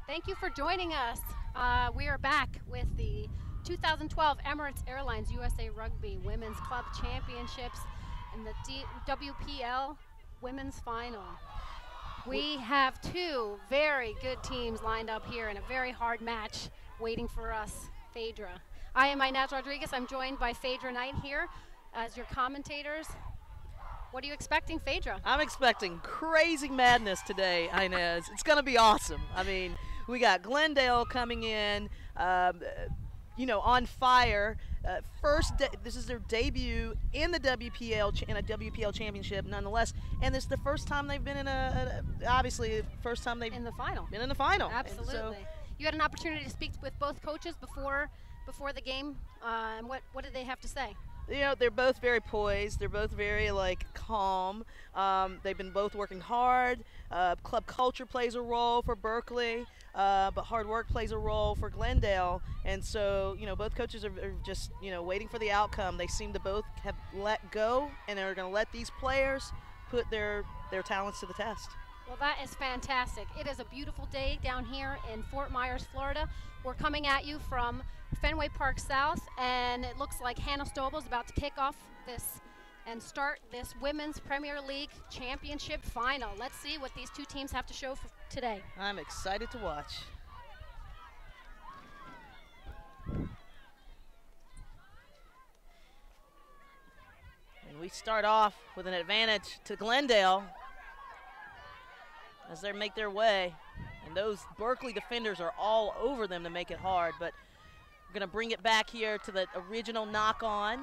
Thank you for joining us. We are back with the 2012 Emirates Airlines USA Rugby Women's Club Championships and the WPL Women's Final. We have two very good teams lined up here in a very hard match waiting for us, Phaedra. I am Inez Rodriguez. I'm joined by Phaedra Knight here as your commentators. What are you expecting, Phaedra? I'm expecting crazy madness today, Inez. It's going to be awesome. I mean, we got Glendale coming in, on fire. This is their debut in the WPL championship, nonetheless. And this is the first time they've been in obviously, first time they've in the final. Been in the final. Absolutely. So, you had an opportunity to speak with both coaches before the game. And what did they have to say? You know, they're both very poised. They're both very, calm. They've been both working hard. Club culture plays a role for Berkeley, but hard work plays a role for Glendale. And so, both coaches are just, waiting for the outcome. They seem to both have let go, and they're going to let these players put their talents to the test. Well, that is fantastic. It is a beautiful day down here in Fort Myers, Florida. We're coming at you from Fenway Park South, and it looks like Hannah Stobel is about to kick off this and start this Women's Premier League Championship Final. Let's see what these two teams have to show for today. I'm excited to watch. And we start off with an advantage to Glendale as they make their way. And those Berkeley defenders are all over them to make it hard, but we're going to bring it back here to the original knock-on.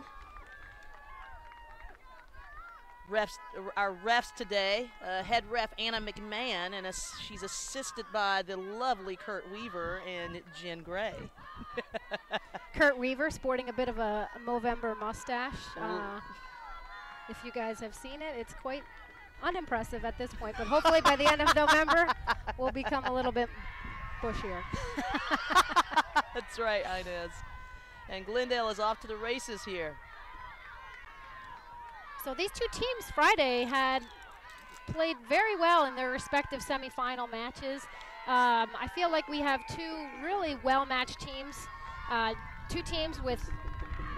Our refs today, head ref Anna McMahon, and she's assisted by the lovely Kurt Weaver and Jen Gray. Kurt Weaver sporting a bit of a Movember mustache. If you guys have seen it, it's quite unimpressive at this point, but hopefully by the end of November, we'll become a little bit bushier. That's right, Inez. And Glendale is off to the races here. So these two teams Friday had played very well in their respective semifinal matches. I feel like we have two really well-matched teams, two teams with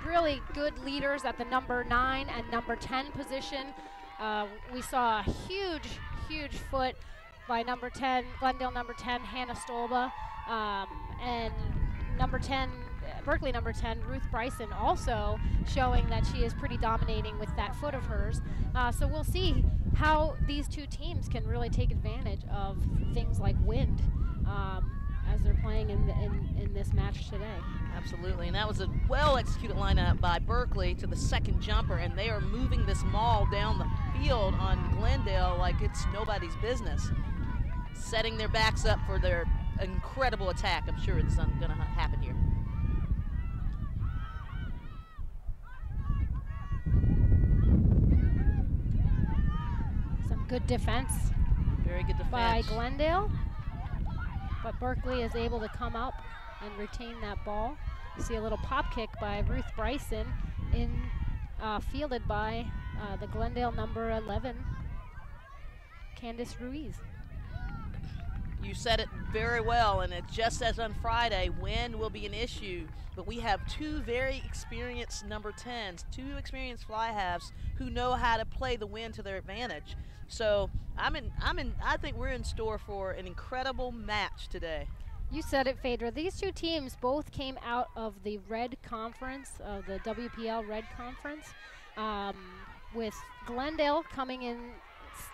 really good leaders at the number 9 and number 10 position. We saw a huge foot by number 10, Glendale number 10, Hannah Stolba, and number 10, Berkeley number 10, Ruth Bryson, also showing that she is pretty dominating with that foot of hers. So we'll see how these two teams can really take advantage of things like wind as they're playing in this match today. Absolutely, and that was a well-executed lineup by Berkeley to the second jumper, and they are moving this maul down the field on Glendale like it's nobody's business, setting their backs up for their incredible attack. I'm sure it's going to happen here. Some good defense. Very good defense by Glendale, but Berkeley is able to come up and retain that ball. You see a little pop kick by Ruth Bryson, fielded by the Glendale number 11, Candice Ruiz. You said it very well, and it just as on Friday, wind will be an issue, but we have two very experienced number 10s, two experienced fly halves who know how to play the wind to their advantage. So I think we're in store for an incredible match today. You said it, Phaedra. These two teams both came out of the Red Conference, the WPL Red Conference, with Glendale coming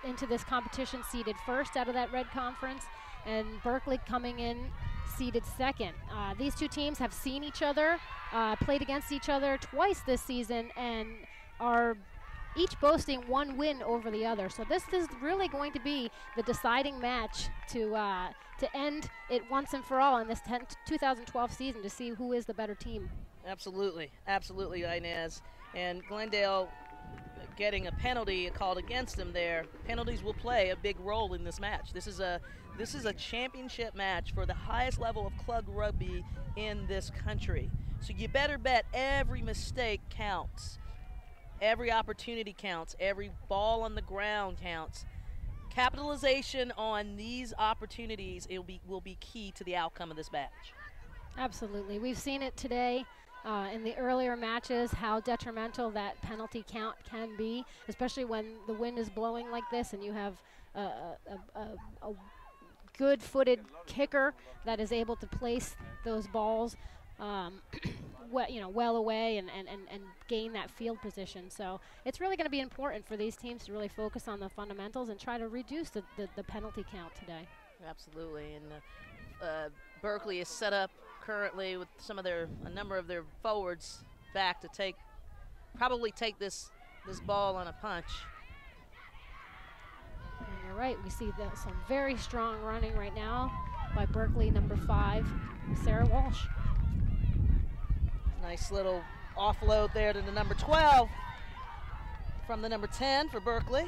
into this competition seeded first out of that Red Conference, and Berkeley coming in seeded second. These two teams have seen each other, played against each other twice this season, and are each boasting one win over the other. So this is really going to be the deciding match to end it once and for all in this 2012 season, to see who is the better team. Absolutely, absolutely, Inez. And Glendale getting a penalty called against them there. Penalties will play a big role in this match. This is a championship match for the highest level of club rugby in this country. So you better bet every mistake counts. Every opportunity counts. Every ball on the ground counts. capitalization on these opportunities will be key to the outcome of this match. Absolutely. We've seen it today in the earlier matches, how detrimental that penalty count can be, especially when the wind is blowing like this and you have a good-footed kicker that is able to place those balls well away and gain that field position. So it's really going to be important for these teams to really focus on the fundamentals and try to reduce the penalty count today. Absolutely. And Berkeley is set up currently with a number of their forwards back to probably take this ball on a punch. And you're right, we see some very strong running right now by Berkeley, number 5, Sarah Walsh. Nice little offload there to the number 12 from the number 10 for Berkeley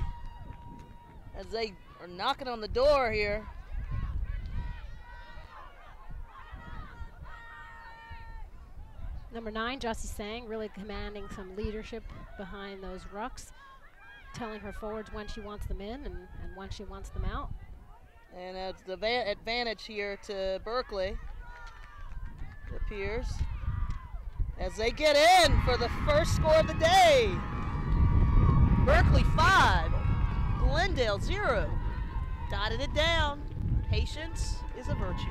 as they are knocking on the door here. Number 9, Jussie Sang, really commanding some leadership behind those rucks, telling her forwards when she wants them in and when she wants them out. And it's the advantage here to Berkeley, it appears, as they get in for the first score of the day. Berkeley 5, Glendale 0. Dotted it down. Patience is a virtue.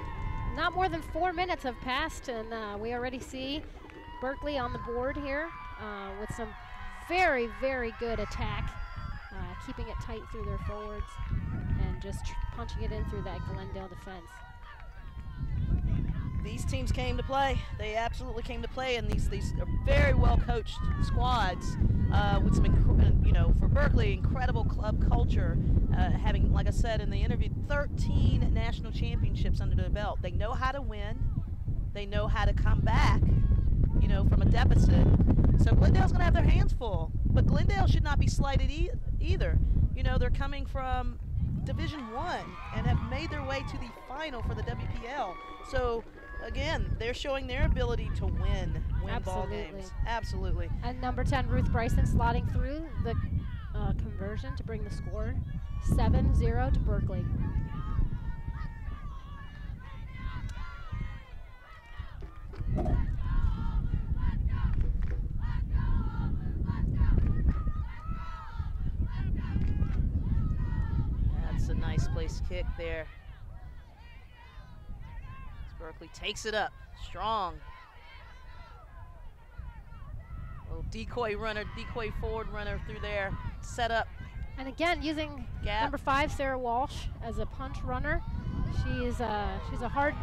Not more than 4 minutes have passed, and we already see Berkeley on the board here with some very, very good attack, keeping it tight through their forwards and just punching it in through that Glendale defense. These teams came to play. They absolutely came to play, and these are very well coached squads with some, for Berkeley, incredible club culture, having, like I said in the interview, 13 national championships under their belt. They know how to win. They know how to come back, from a deficit. So Glendale's going to have their hands full, but Glendale should not be slighted either. They're coming from Division I and have made their way to the final for the WPL. So again, they're showing their ability to win ball games. Absolutely. And number 10, Ruth Bryson, slotting through the conversion to bring the score 7-0 to Berkeley. That's a nice place kick there. Berkeley takes it up, strong. Little decoy forward runner through there, set up. And again, using gap. Number 5, Sarah Walsh, as a punch runner. She's a hard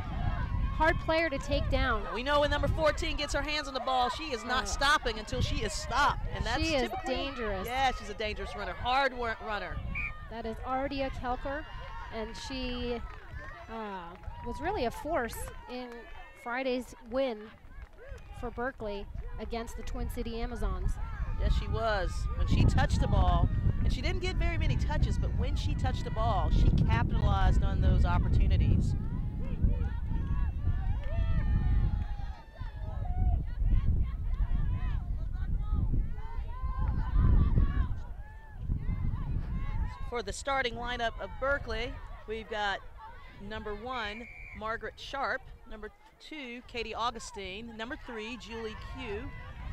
player to take down. We know when number 14 gets her hands on the ball, she is not stopping until she is stopped. And that's she is dangerous. Yeah, she's a dangerous runner, hard runner. That is Ardia Kelker, and she was really a force in Friday's win for Berkeley against the Twin City Amazons. Yes, she was. When she touched the ball, and she didn't get very many touches, but when she touched the ball, she capitalized on those opportunities. For the starting lineup of Berkeley, we've got number 1, Margaret Sharp, number 2, Katie Augustine, number 3, Julie Q,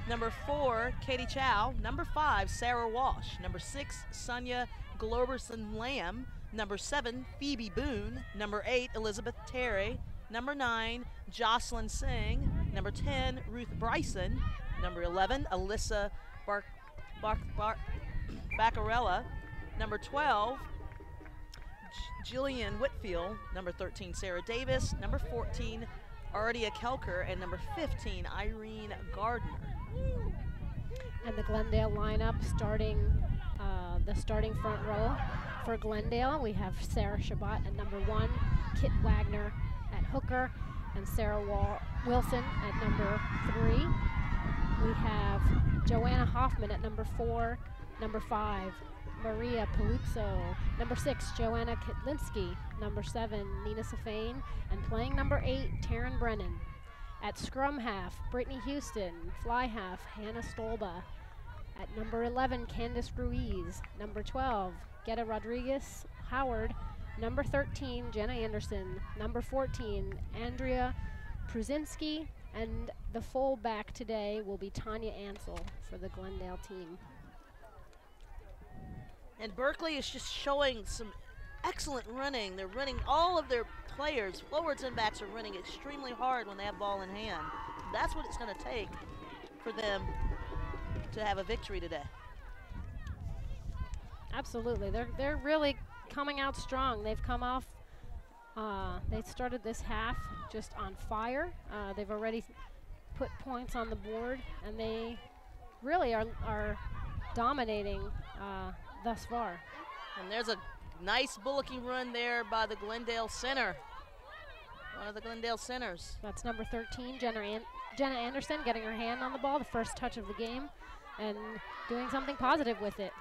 number 4, Katie Chow, number 5, Sarah Walsh, number 6, Sonia Globerson Lamb, number 7, Phoebe Boone, number 8, Elizabeth Terry, number 9, Jocelyn Singh, number 10, Ruth Bryson, number 11, Alyssa Baccarella, number 12, Jillian Whitfield, number 13, Sarah Davis, number 14, Ardia Kelker, and number 15, Irene Gardner. And the Glendale lineup starting the starting front row for Glendale. We have Sarah Shabbat at number 1, Kit Wagner at hooker, and Sarah Wilson at number 3. We have Joanna Hoffman at number 4, number 5, Maria Paluzzo, number 6, Joanna Kitlinski, number 7, Nina Safane, and playing number 8, Taryn Brennan. At scrum half, Brittany Houston, fly half, Hannah Stolba, At number 11, Candice Ruiz. Number 12, Geta Rodriguez Howard. Number 13, Jenna Anderson. Number 14, Andrea Pruzinski. And the fullback today will be Tanya Ansel for the Glendale team. And Berkeley is just showing some excellent running. They're running, all of their players, forwards and backs, are running extremely hard when they have ball in hand. That's what it's going to take for them to have a victory today. Absolutely, they're really coming out strong. They've come off, they started this half just on fire. They've already put points on the board, and they really are dominating thus far. And there's a nice bullocking run there by the Glendale center, one of the Glendale centers. That's number 13, Jenna Anderson, getting her hand on the ball, the first touch of the game, and doing something positive with it.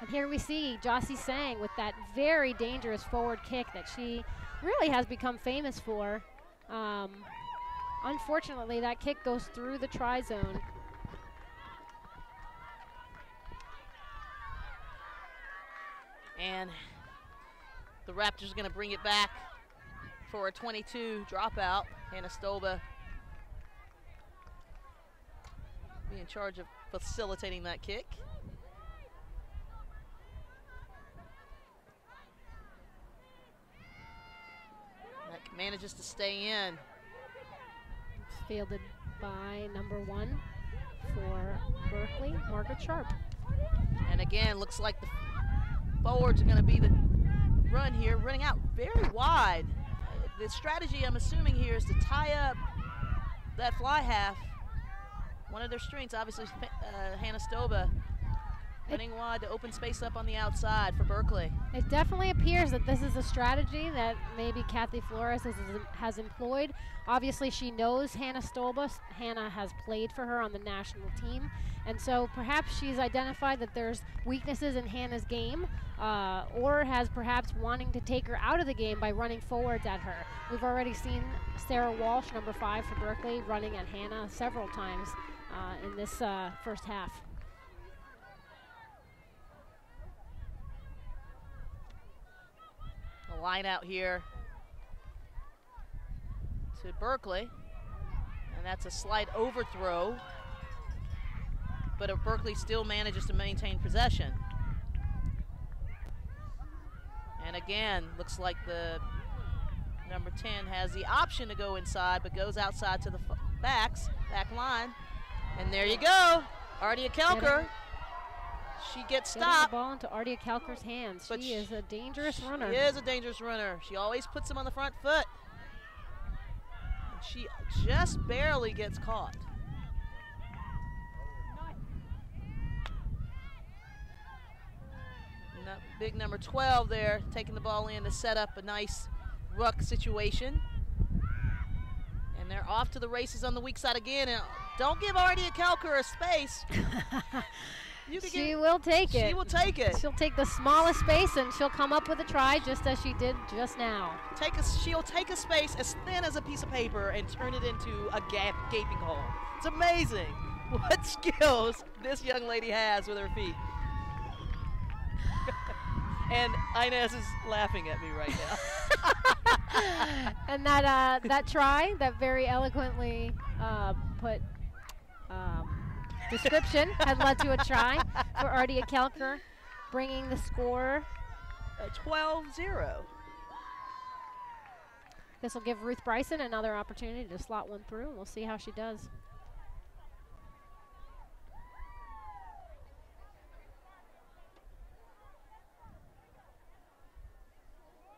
And here we see Jossie Sang with that very dangerous forward kick that she really has become famous for. Unfortunately, that kick goes through the try zone. And the Raptors are going to bring it back for a 22 dropout. Hannah Stoba be in charge of facilitating that kick. That manages to stay in. It's fielded by number 1 for Berkeley, Margaret Sharp. And again, looks like the forwards are going to be the run here, running out very wide. The strategy, I'm assuming, here is to tie up that fly half. One of their strengths, obviously, Hannah Stoba running wide to open space up on the outside for Berkeley. It definitely appears that this is a strategy that maybe Kathy Flores has employed. Obviously, she knows Hannah Stoba. Hannah has played for her on the national team. And so perhaps she's identified that there's weaknesses in Hannah's game, or has perhaps wanting to take her out of the game by running forwards at her. We've already seen Sarah Walsh, number 5 for Berkeley, running at Hannah several times in this first half. A line out here to Berkeley, and that's a slight overthrow, but Berkeley still manages to maintain possession. And again, looks like the number 10 has the option to go inside, but goes outside to the back line. And there you go, Ardia Kelker. She gets stopped. The ball into Ardia Kelker's hands. But she is a dangerous runner. She is a dangerous runner. She always puts them on the front foot. And she just barely gets caught. And that big number 12 there, taking the ball in to set up a nice ruck situation. And they're off to the races on the weak side again. And don't give Ardia Kelker a space. She will take it. She will take it. She'll take the smallest space and she'll come up with a try just as she did just now. She'll take a space as thin as a piece of paper and turn it into a gaping hole. It's amazing what skills this young lady has with her feet. And Inez is laughing at me right now. And that try, that very eloquently put description, had led to a try for Ardia Kelker, bringing the score 12-0. This will give Ruth Bryson another opportunity to slot one through, and we'll see how she does.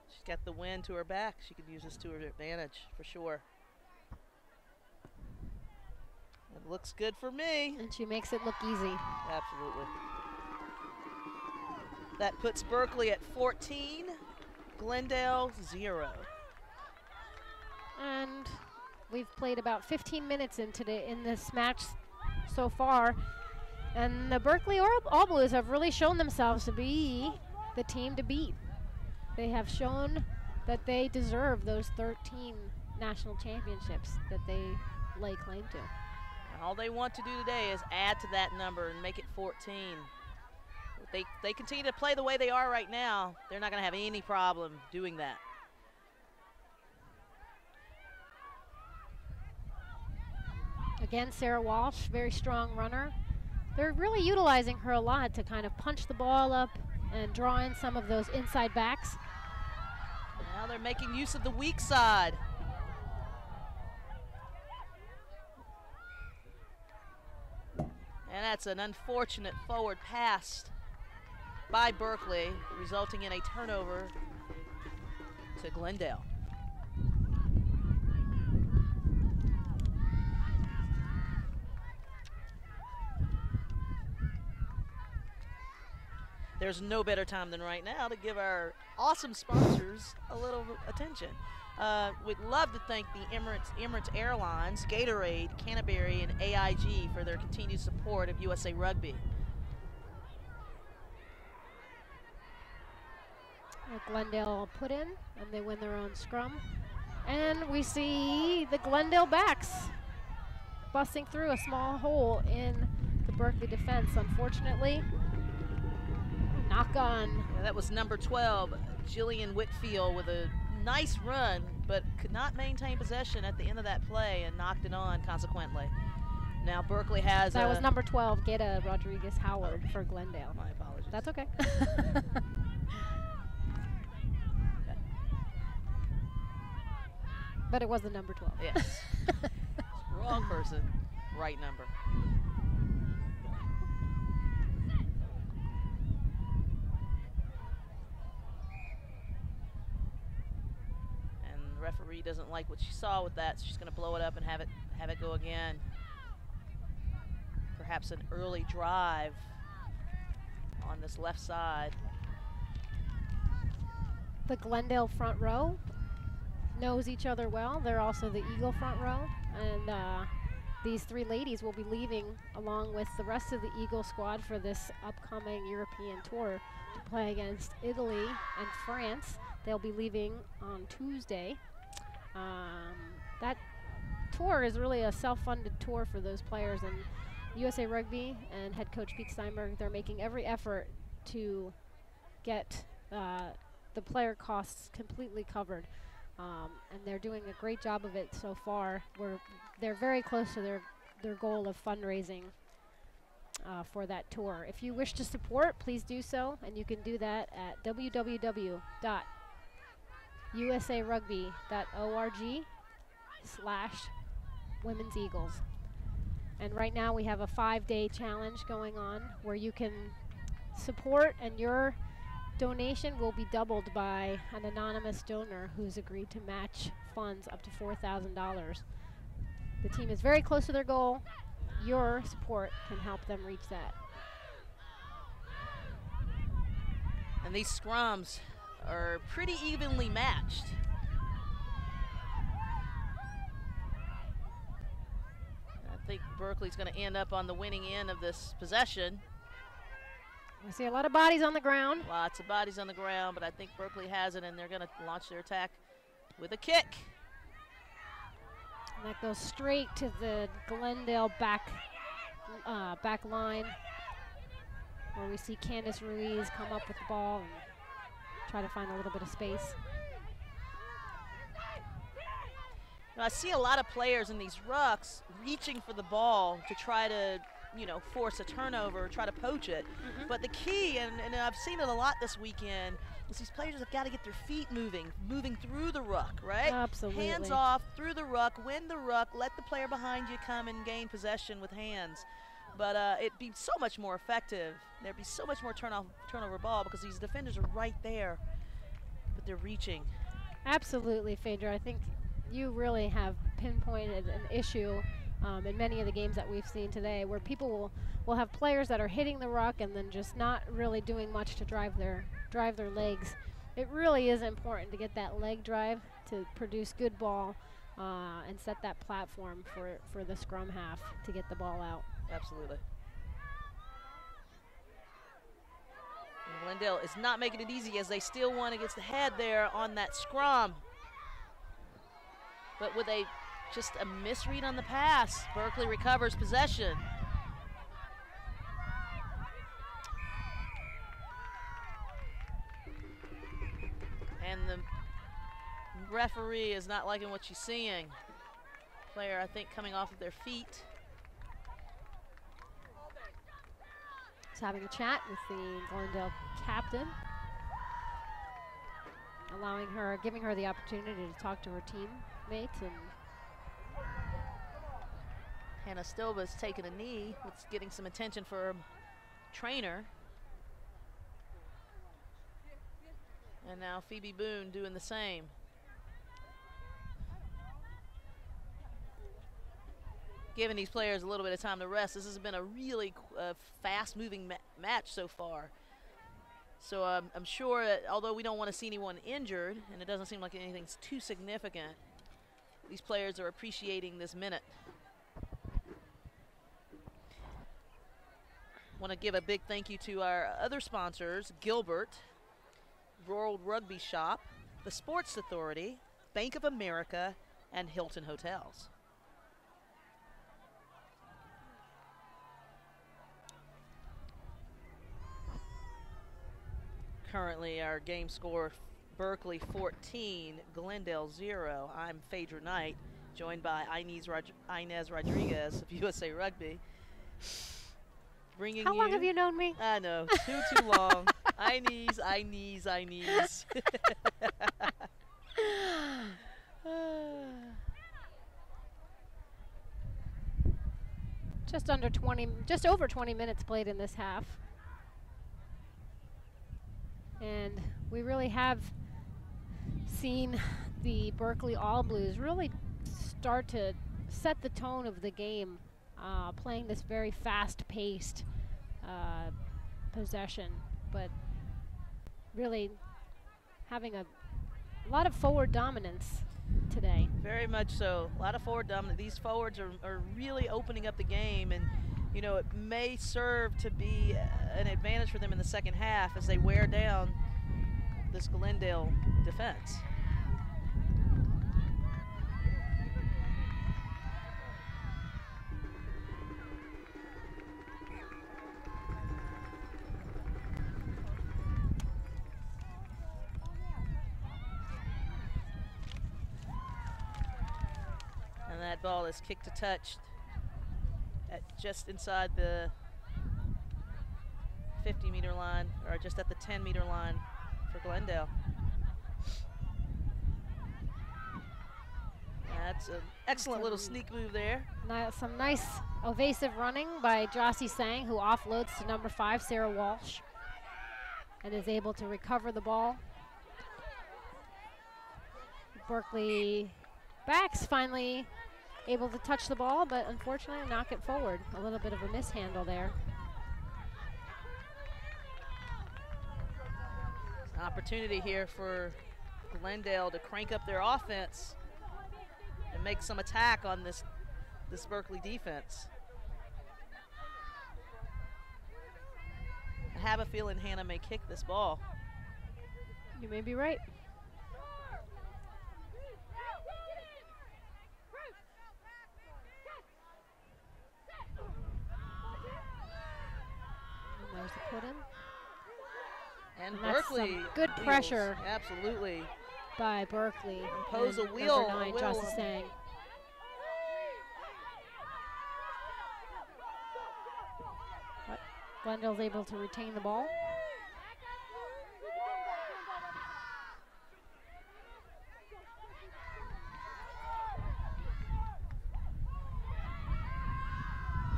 She's got the wind to her back. She could use this to her advantage for sure. It looks good for me. And she makes it look easy. Absolutely. That puts Berkeley at 14, Glendale 0. And we've played about 15 minutes in this match so far. And the Berkeley All Blues have really shown themselves to be the team to beat. They have shown that they deserve those 13 national championships that they lay claim to. All they want to do today is add to that number and make it 14. If they continue to play the way they are right now, they're not going to have any problem doing that. Again, Sarah Walsh, very strong runner. They're really utilizing her a lot to kind of punch the ball up and draw in some of those inside backs. Now they're making use of the weak side. And that's an unfortunate forward pass by Berkeley, resulting in a turnover to Glendale. There's no better time than right now to give our awesome sponsors a little attention. We'd love to thank the Emirates Airlines, Gatorade, Canterbury, and AIG for their continued support of USA Rugby. Glendale put in, and they win their own scrum. And we see the Glendale backs busting through a small hole in the Berkeley defense, unfortunately. Knock on. Yeah, that was number 12, Jillian Whitfield, with a nice run, but could not maintain possession at the end of that play and knocked it on consequently. Now Berkeley has That was number 12, Geta Rodriguez Howard for Glendale. My apologies. That's okay. But it was the number 12. Yes. Wrong person, right number. Referee doesn't like what she saw with that, so she's going to blow it up and have it go again. Perhaps an early drive on this left side. The Glendale front row knows each other well. They're also the Eagle front row, and these three ladies will be leaving along with the rest of the Eagle squad for this upcoming European tour to play against Italy and France. They'll be leaving on Tuesday. That tour is really a self-funded tour for those players, and USA Rugby and head coach Pete Steinberg, they're making every effort to get the player costs completely covered, and they're doing a great job of it so far. They're very close to their goal of fundraising for that tour. If you wish to support, please do so, and you can do that at www.usarugby.org/Women's Eagles. And right now we have a 5-day challenge going on where you can support, and your donation will be doubled by an anonymous donor who's agreed to match funds up to $4,000. The team is very close to their goal. Your support can help them reach that. And these scrums are pretty evenly matched. I think Berkeley's going to end up on the winning end of this possession. I see a lot of bodies on the ground. Lots of bodies on the ground, but I think Berkeley has it, and they're going to launch their attack with a kick. And that goes straight to the Glendale back line, where we see Candice Ruiz come up with the ball and try to find a little bit of space. Now, I see a lot of players in these rucks reaching for the ball to try to, force a turnover, try to poach it. But the key, and I've seen it a lot this weekend, is these players have got to get their feet moving through the ruck, right? Absolutely. Hands off, through the ruck, win the ruck, let the player behind you come and gain possession with hands. But it'd be so much more effective. There'd be so much more turnover ball because these defenders are right there, but they're reaching. Absolutely, Phaedra. I think you really have pinpointed an issue in many of the games that we've seen today, where people will have players that are hitting the ruck and then just not really doing much to drive their legs. It really is important to get that leg drive to produce good ball and set that platform for the scrum half to get the ball out. Absolutely. And Glendale is not making it easy as they still want to get the head there on that scrum. But with a Just a misread on the pass. Berkeley recovers possession. And the referee is not liking what she's seeing. Player, I think, coming off of their feet. He's having a chat with the Glendale captain, giving her the opportunity to talk to her teammates. And Hannah Stilba's taking a knee. It's getting some attention for her trainer. And now Phoebe Boone doing the same. Giving these players a little bit of time to rest. This has been a really fast-moving match so far. So I'm sure that although we don't want to see anyone injured, and it doesn't seem like anything's too significant, these players are appreciating this minute. Want to give a big thank you to our other sponsors, Gilbert, Rural Rugby Shop, the Sports Authority, Bank of America, and Hilton Hotels. Currently our game score, Berkeley 14, Glendale 0. I'm Phaedra Knight, joined by Inez Rodriguez of USA Rugby. How long have you known me? I know, too long. Inez. Just over 20 minutes played in this half. And we really have seen the Berkeley All Blues really start to set the tone of the game, playing this very fast-paced possession, but really having a lot of forward dominance today. Very much so. A lot of forward dominance. These forwards are really opening up the game, and you know, it may serve to be an advantage for them in the second half as they wear down this Glendale defense. And that ball is kicked to touch at just inside the 50-meter line, or just at the 10-meter line for Glendale. That's an excellent little sneak move there. Some nice evasive running by Jossie Sang, who offloads to number 5, Sarah Walsh, and is able to recover the ball. Berkeley backs finally able to touch the ball, but unfortunately knock it forward. A little bit of a mishandle there. Opportunity here for Glendale to crank up their offense and make some attack on this Berkeley defense. I have a feeling Hannah may kick this ball. You may be right. There's the put in. And Berkeley. Good wheels. Pressure. Absolutely. By Berkeley. Impose a wheel. Number 9, Jossie Sang. Glendale's able to retain the ball.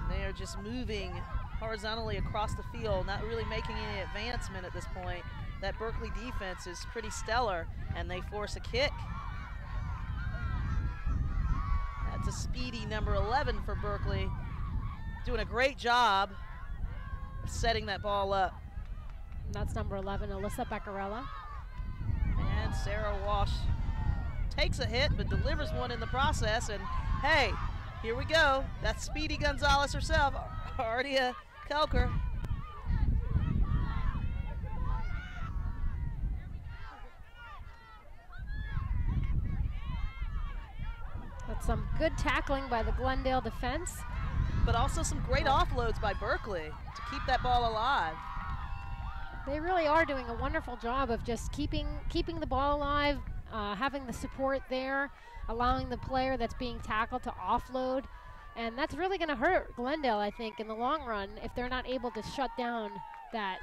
They are just moving horizontally across the field, not really making any advancement at this point. That Berkeley defense is pretty stellar, and they force a kick. That's a speedy number 11 for Berkeley, doing a great job of setting that ball up. And that's number 11, Alyssa Beccarella. And Sarah Walsh takes a hit, but delivers one in the process, and hey, here we go. That's Speedy Gonzalez herself, Ardia Kelker. Some good tackling by the Glendale defense. But also some great offloads by Berkeley to keep that ball alive. They really are doing a wonderful job of just keeping the ball alive, having the support there, allowing the player that's being tackled to offload. And that's really going to hurt Glendale, I think, in the long run if they're not able to shut down that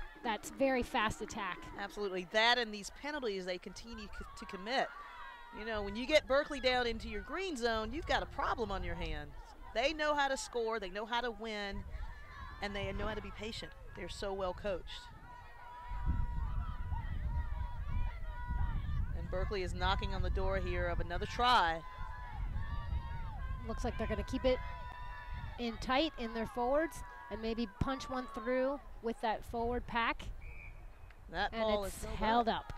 very fast attack. Absolutely. That and these penalties they continue to commit. You know, when you get Berkeley down into your green zone, you've got a problem on your hands. They know how to score, they know how to win, and they know how to be patient. They're so well coached. And Berkeley is knocking on the door here of another try. Looks like they're going to keep it in tight in their forwards and maybe punch one through with that forward pack. That and ball it's is held up.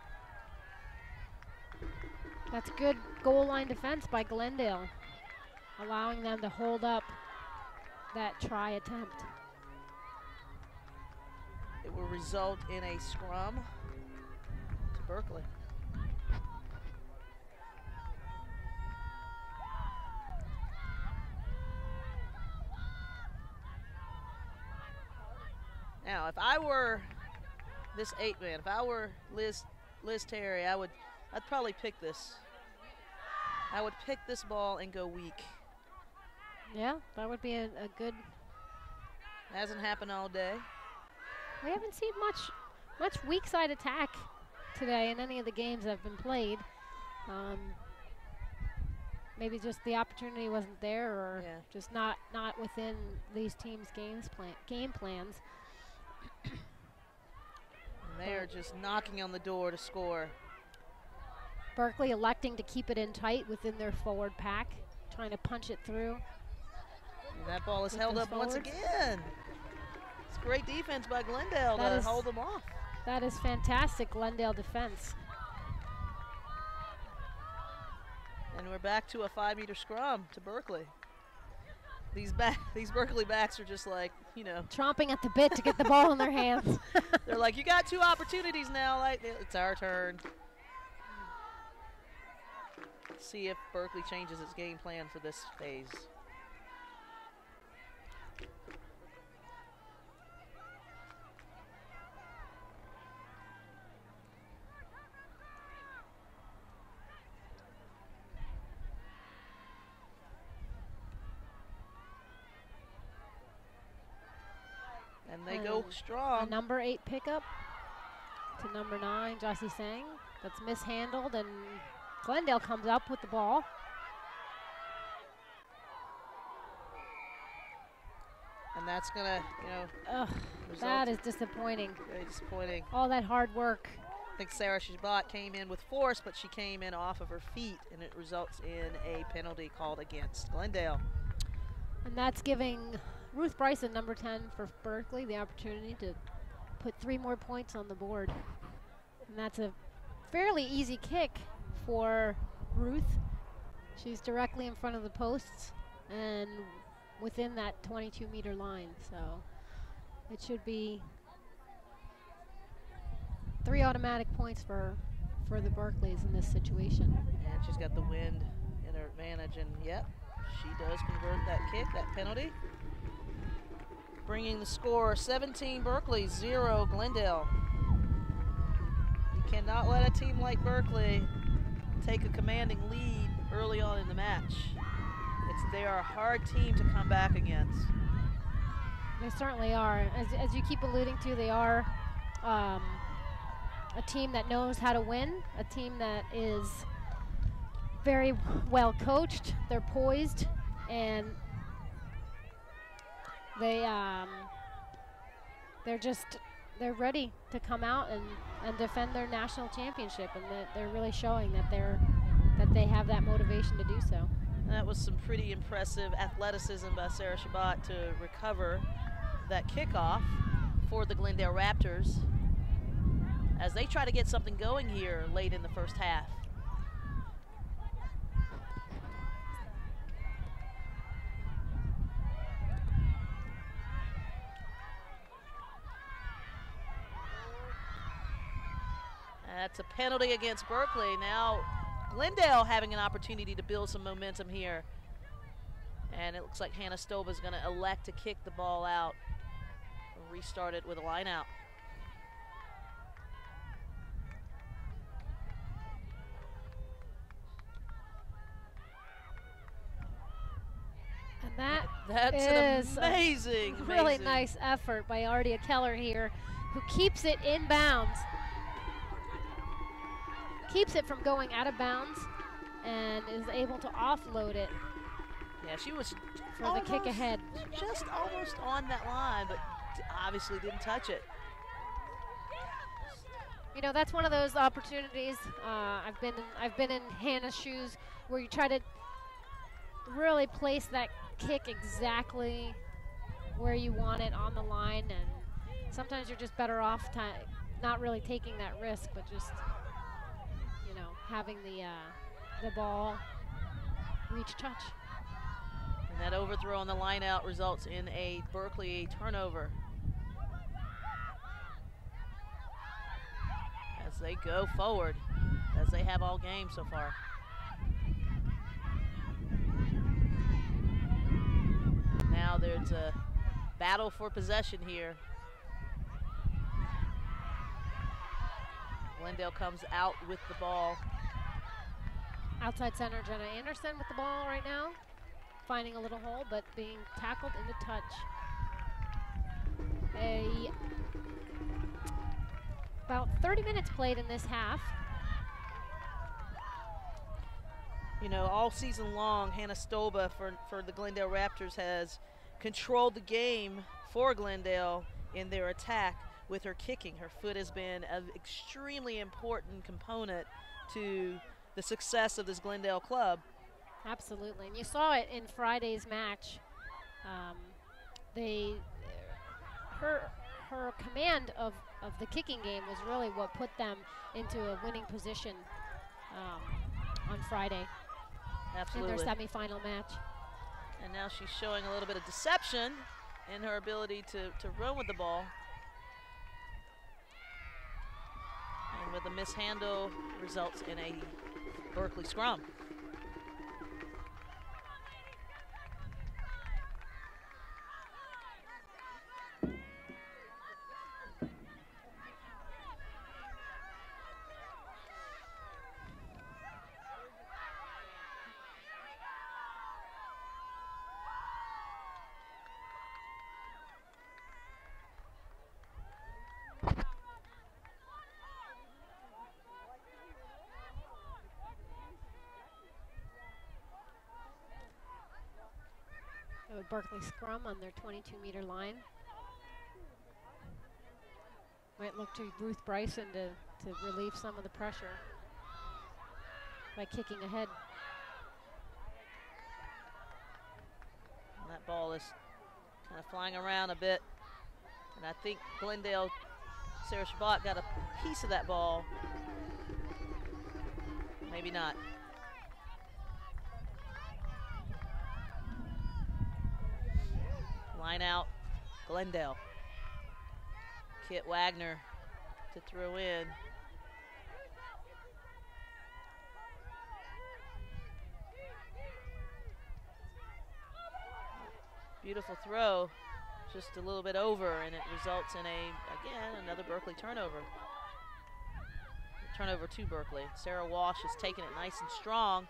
That's good goal line defense by Glendale, allowing them to hold up that try attempt. It will result in a scrum to Berkeley. Now, if I were this 8-man, if I were Liz Terry, I'd probably pick this. I would pick this ball and go weak. Yeah, that would be a good. Hasn't happened all day. We haven't seen much weak side attack today in any of the games that have been played. Maybe just the opportunity wasn't there, or just not within these teams' game plans. And they are just knocking on the door to score. Berkeley electing to keep it in tight within their forward pack, trying to punch it through. And that ball is held up once again. It's great defense by Glendale to hold them off. That is fantastic Glendale defense. And we're back to a 5-meter scrum to Berkeley. These Berkeley backs are just like, you know, chomping at the bit to get the ball in their hands. They're like, you got 2 opportunities now. Like, it's our turn. See if Berkeley changes its game plan for this phase. And they go strong. Number 8 pickup to number 9, Jossie Sang. That's mishandled, and Glendale comes up with the ball. And that's gonna, that is disappointing. Very disappointing. All that hard work. I think Sarah Shabbat came in with force, but she came in off of her feet, and it results in a penalty called against Glendale. And that's giving Ruth Bryson, number 10 for Berkeley, the opportunity to put 3 more points on the board. And that's a fairly easy kick for Ruth. She's directly in front of the posts and within that 22-meter line. So it should be 3 automatic points for the Berkeleys in this situation. And she's got the wind in her advantage, and yep, she does convert that kick, that penalty. Bringing the score 17 Berkeley, 0 Glendale. You cannot let a team like Berkeley take a commanding lead early on in the match. They are a hard team to come back against. They certainly are. As you keep alluding to, they are a team that knows how to win, a team that is very well coached. They're poised, and they're ready to come out and defend their national championship, and they're really showing that they have that motivation to do so. That was some pretty impressive athleticism by Sarah Shabbat to recover that kickoff for the Glendale Raptors as they try to get something going here late in the first half. That's a penalty against Berkeley. Now Glendale having an opportunity to build some momentum here. And it looks like Hannah Stoba is going to elect to kick the ball out and restart it with a line out. And that's is an amazing, really nice effort by Ardia Keller here, who keeps it in bounds. Keeps it from going out of bounds and is able to offload it. Yeah, she was for the kick ahead. Just almost on that line, but obviously didn't touch it. You know, that's one of those opportunities. I've been in Hannah's shoes where you try to really place that kick exactly where you want it on the line, and sometimes you're just better off not really taking that risk, but just, you know, having the ball reach touch. And that overthrow on the line out results in a Berkeley turnover. As they go forward, as they have all game so far. Now there's a battle for possession here. Glendale comes out with the ball. Outside center Jenna Anderson with the ball right now. Finding a little hole, but being tackled into touch. About 30 minutes played in this half. You know, all season long, Hannah Stoba for the Glendale Raptors has controlled the game for Glendale in their attack with her kicking. Her foot has been an extremely important component to the success of this Glendale club. Absolutely, and you saw it in Friday's match. Her command of the kicking game was really what put them into a winning position on Friday. Absolutely. In their semifinal match. And now she's showing a little bit of deception in her ability to run with the ball. And with a mishandle results in a Berkeley scrum. Berkeley scrum on their 22-meter line. Might look to Ruth Bryson to relieve some of the pressure by kicking ahead. And that ball is kind of flying around a bit. And I think Glendale, Sarah Shabbat got a piece of that ball. Maybe not. Line out, Glendale. Kit Wagner to throw in. Beautiful throw, just a little bit over, and it results in again, another Berkeley turnover. Turnover to Berkeley. Sarah Walsh has taken it nice and strong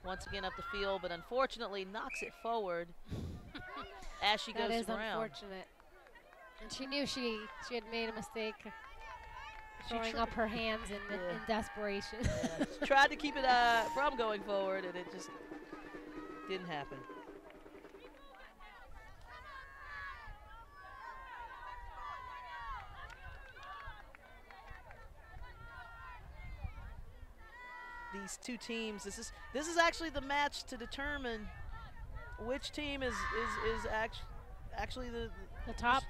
once again up the field, but unfortunately knocks it forward. As she goes around. That is unfortunate. And she knew she had made a mistake throwing up her hands in desperation. Yeah. She tried to keep it from going forward, and it just didn't happen. These two teams, this is actually the match to determine which team is actually the top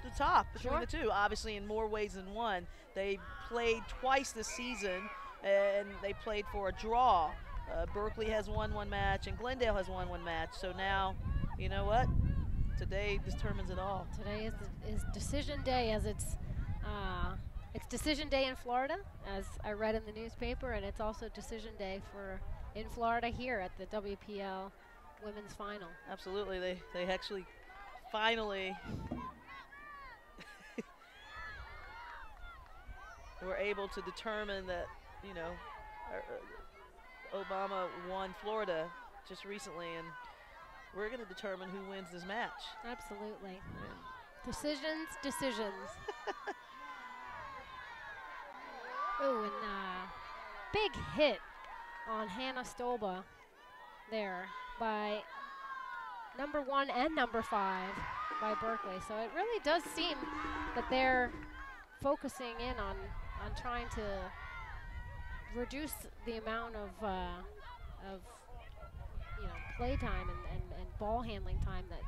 between the two. Obviously, in more ways than one. They played twice this season, and they played for a draw. Berkeley has won one match, and Glendale has won one match. So now, you know what? Today determines it all. Today is decision day, as it's decision day in Florida, as I read in the newspaper, and it's also decision day in Florida here at the WPL women's final. Absolutely. They actually finally were able to determine that, you know, Obama won Florida just recently, and we're going to determine who wins this match. Absolutely. Decisions. Oh, and big hit on Hannah Stolba there by number 1 and number 5 by Berkeley. So it really does seem that they're focusing in on trying to reduce the amount of you know, play time and ball handling time that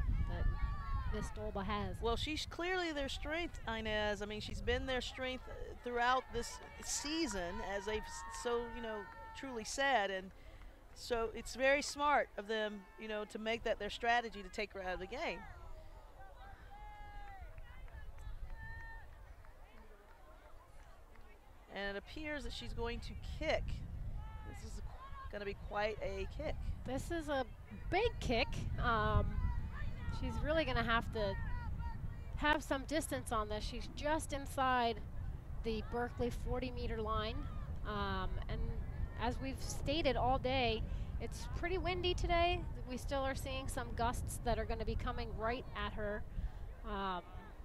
Miss Stolba has. Well, she's clearly their strength, Inez. I mean, she's been their strength throughout this season, as they've so, you know, truly said. And so it's very smart of them, you know, to make that their strategy to take her out of the game. And it appears that she's going to kick. This is going to be quite a kick. This is a big kick. She's really going to have some distance on this. She's just inside the Berkeley 40-meter line. And as we've stated all day, it's pretty windy today. We still are seeing some gusts that are going to be coming right at her.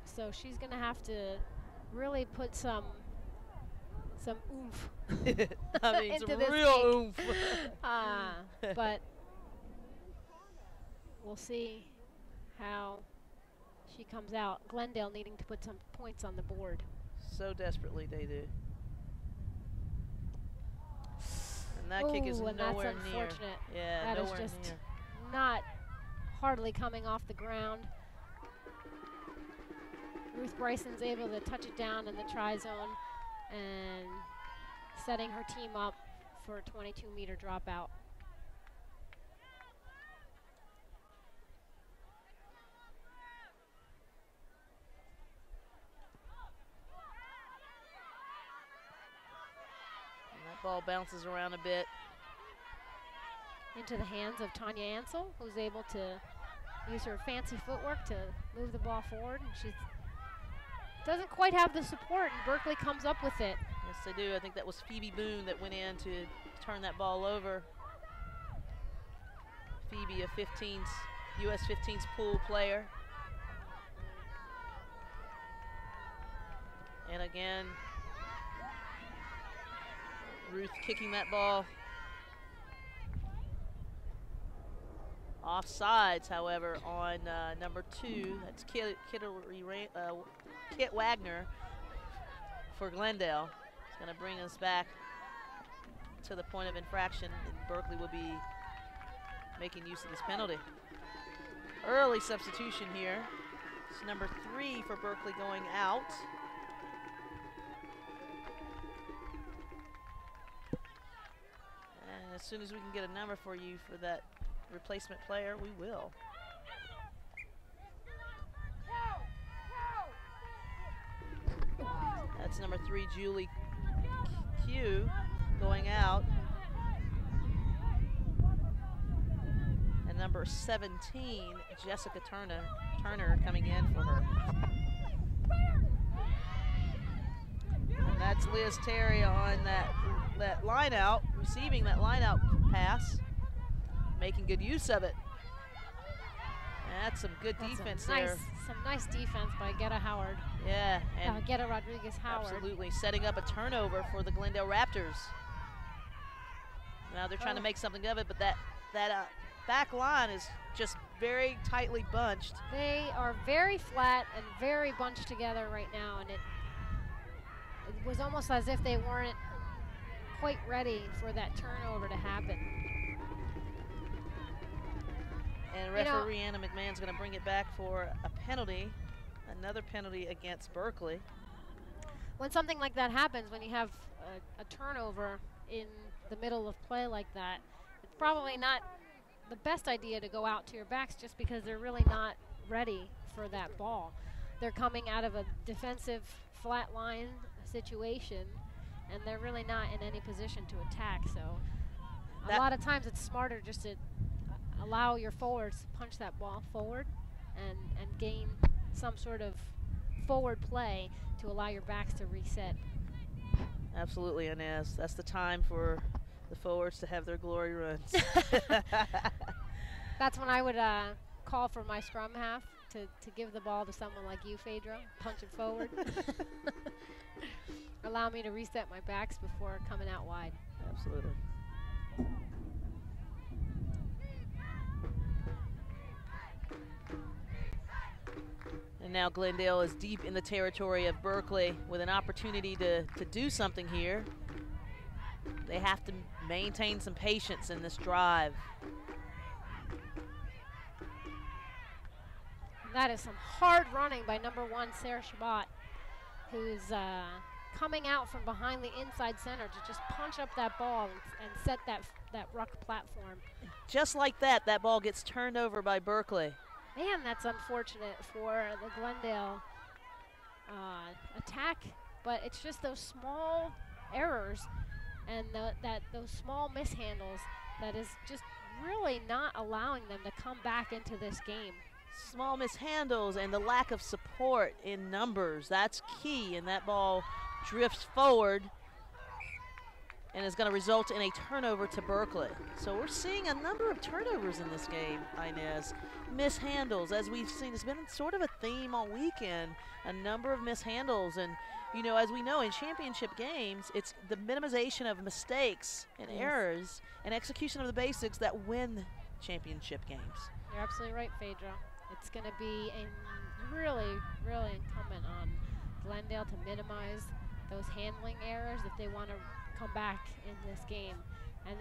So she's going to have to really put some oomph I mean, into some this real kick. oomph. But we'll see how she comes out. Glendale needing to put some points on the board. So desperately they do. And that kick is and nowhere that's near. unfortunate. Yeah, that nowhere is just near. not hardly coming off the ground. Ruth Bryson's able to touch it down in the try zone and setting her team up for a 22-meter dropout. And that ball bounces around a bit. Into the hands of Tanya Ansel, who's able to use her fancy footwork to move the ball forward. And she doesn't quite have the support, and Berkeley comes up with it. Yes, they do. I think that was Phoebe Boone that went in to turn that ball over. Phoebe, a US 15's pool player. And again, Ruth kicking that ball. Offsides, however, on number 2. That's Kit Wagner for Glendale. It's going to bring us back to the point of infraction, and Berkeley will be making use of this penalty. Early substitution here. It's number 3 for Berkeley going out. And as soon as we can get a number for you for that replacement player, we will. That's number 3, Julie Q, going out. And number 17, Jessica Turner coming in for her. And that's Liz Terry on that line out, receiving that line out pass, making good use of it. And that's some good defense there. Some nice defense by Getta Howard. Yeah, and Getta Rodriguez Howard. Absolutely, setting up a turnover for the Glendale Raptors. Now they're trying to make something of it, but that back line is just very tightly bunched. They are very flat and very bunched together right now, and it was almost as if they weren't quite ready for that turnover to happen. And referee Anna McMahon's going to bring it back for a penalty, another penalty against Berkeley. When something like that happens, when you have a turnover in the middle of play like that, it's probably not the best idea to go out to your backs, just because they're really not ready for that ball. They're coming out of a defensive flat line situation, and they're really not in any position to attack. So a lot of times it's smarter just to allow your forwards to punch that ball forward and gain some sort of forward play to allow your backs to reset. Absolutely, Inez. That's the time for the forwards to have their glory runs. That's when I would call for my scrum half to give the ball to someone like you, Phaedra. Punch it forward. Allow me to reset my backs before coming out wide. Absolutely. And now Glendale is deep in the territory of Berkeley with an opportunity to do something here. They have to maintain some patience in this drive. That is some hard running by number 1, Sarah Shabbat, who's coming out from behind the inside center to just punch up that ball and set that ruck platform. Just like that, that ball gets turned over by Berkeley. Man, that's unfortunate for the Glendale attack, but it's just those small errors and those small mishandles that is just really not allowing them to come back into this game. Small mishandles and the lack of support in numbers, that's key, and that ball drifts forward and is going to result in a turnover to Berkeley. So we're seeing a number of turnovers in this game, Inez. Mishandles, as we've seen, it's been sort of a theme all weekend, a number of mishandles. And, you know, as we know in championship games, it's the minimization of mistakes and errors and execution of the basics that win championship games. You're absolutely right, Phaedra. It's going to be a really, really incumbent on Glendale to minimize those handling errors if they want to come back in this game. And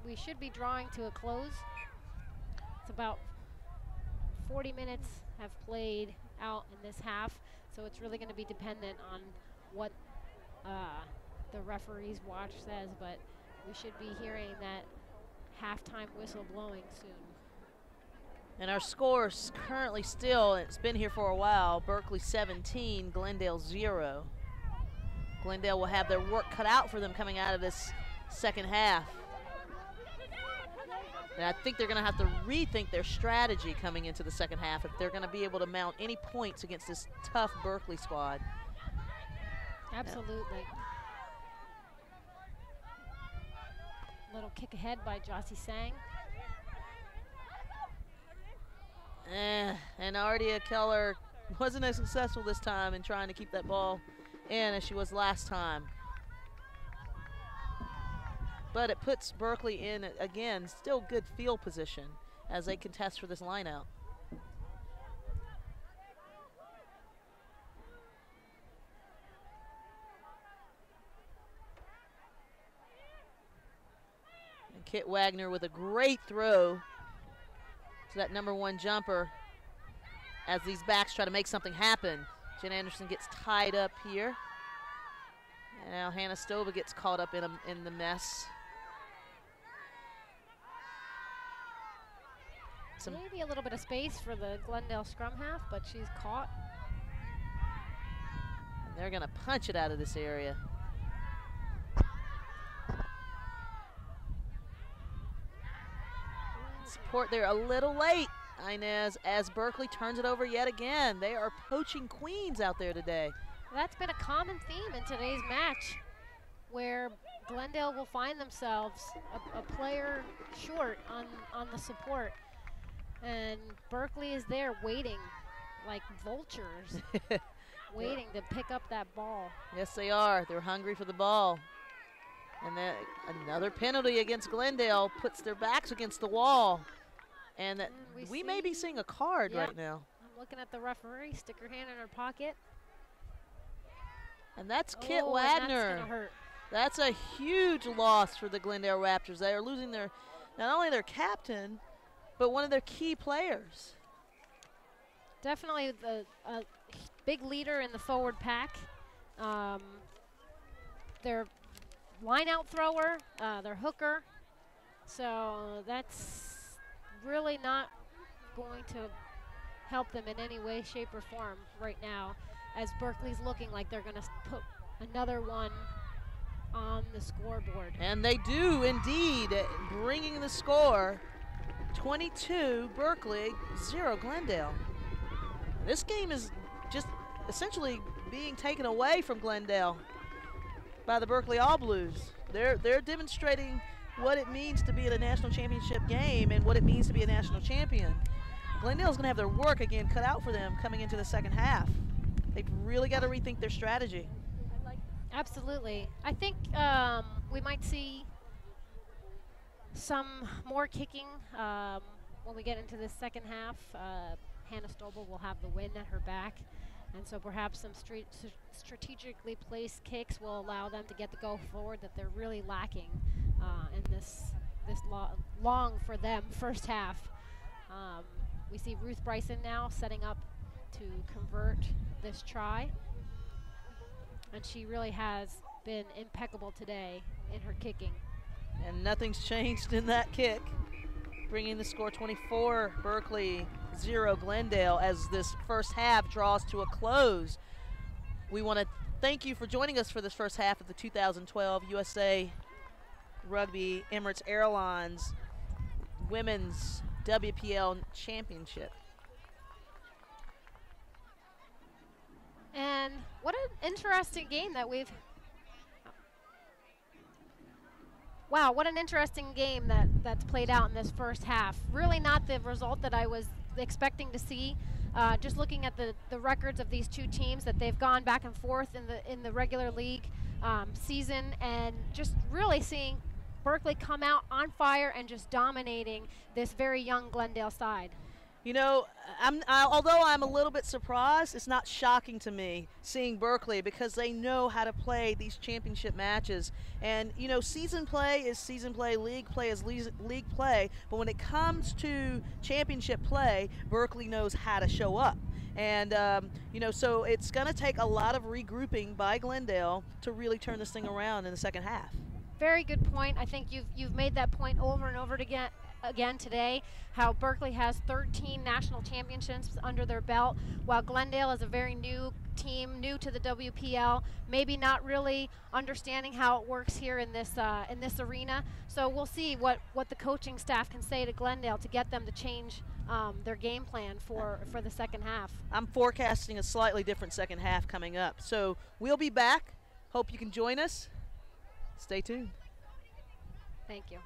we should be drawing to a close. It's about 40 minutes have played out in this half, so it's really going to be dependent on what the referee's watch says, but we should be hearing that halftime whistle blowing soon. And our scores currently still, it's been here for a while, Berkeley 17, Glendale 0. Glendale will have their work cut out for them coming out of this second half. And I think they're going to have to rethink their strategy coming into the second half if they're going to be able to mount any points against this tough Berkeley squad. Absolutely. Little kick ahead by Jossie Sang. And Ardia Keller wasn't as successful this time in trying to keep that ball in as she was last time. But it puts Berkeley in, again, still good field position as they contest for this line out. And Kit Wagner with a great throw to that number 1 jumper as these backs try to make something happen. Jen Anderson gets tied up here. And now Hannah Stova gets caught up in the mess. Maybe a little bit of space for the Glendale scrum half, but she's caught. And they're going to punch it out of this area. Support there a little late, Inez, as Berkeley turns it over yet again. They are poaching queens out there today. That's been a common theme in today's match, where Glendale will find themselves a player short on the support. And Berkeley is there waiting like vultures, waiting to pick up that ball. Yes, they are. They're hungry for the ball. And then another penalty against Glendale puts their backs against the wall. And that we may be seeing a card right now. I'm looking at the referee, stick her hand in her pocket. And that's Kit Wagner. That's gonna hurt. That's a huge loss for the Glendale Raptors. They are losing not only their captain, but one of their key players. Definitely a big leader in the forward pack. Their line-out thrower, their hooker. So that's really not going to help them in any way, shape, or form right now, as Berkeley's looking like they're going to put another one on the scoreboard. And they do indeed, bringing the score 22 Berkeley, 0 Glendale. This game is just essentially being taken away from Glendale by the Berkeley All Blues. They're demonstrating what it means to be in a national championship game and what it means to be a national champion. Glendale's going to have their work again cut out for them coming into the second half. They've really got to rethink their strategy. Absolutely. I think we might see some more kicking when we get into the second half. Hannah Stobel will have the wind at her back, and so perhaps some strategically placed kicks will allow them to get the go forward that they're really lacking in this long for them first half. We see Ruth Bryson now setting up to convert this try, and she really has been impeccable today in her kicking. And nothing's changed in that kick, bringing the score 24 Berkeley, 0 Glendale as this first half draws to a close. We want to thank you for joining us for this first half of the 2012 USA Rugby Emirates Airlines Women's WPL Championship. And what an interesting game that we've... Wow, what an interesting game that's played out in this first half. Really not the result that I was expecting to see. Just looking at the records of these two teams, that they've gone back and forth in the regular league season, and just really seeing Berkeley come out on fire and just dominating this very young Glendale side. You know, although I'm a little bit surprised, it's not shocking to me seeing Berkeley because they know how to play these championship matches. And, you know, season play is season play, league play is league play. But when it comes to championship play, Berkeley knows how to show up. And, you know, so it's going to take a lot of regrouping by Glendale to really turn this thing around in the second half. Very good point. I think you've made that point over and over again today, how Berkeley has 13 national championships under their belt, while Glendale is a very new team, new to the WPL, maybe not really understanding how it works here in this arena. So we'll see what the coaching staff can say to Glendale to get them to change their game plan for the second half. I'm forecasting a slightly different second half coming up. So we'll be back. Hope you can join us. Stay tuned. Thank you.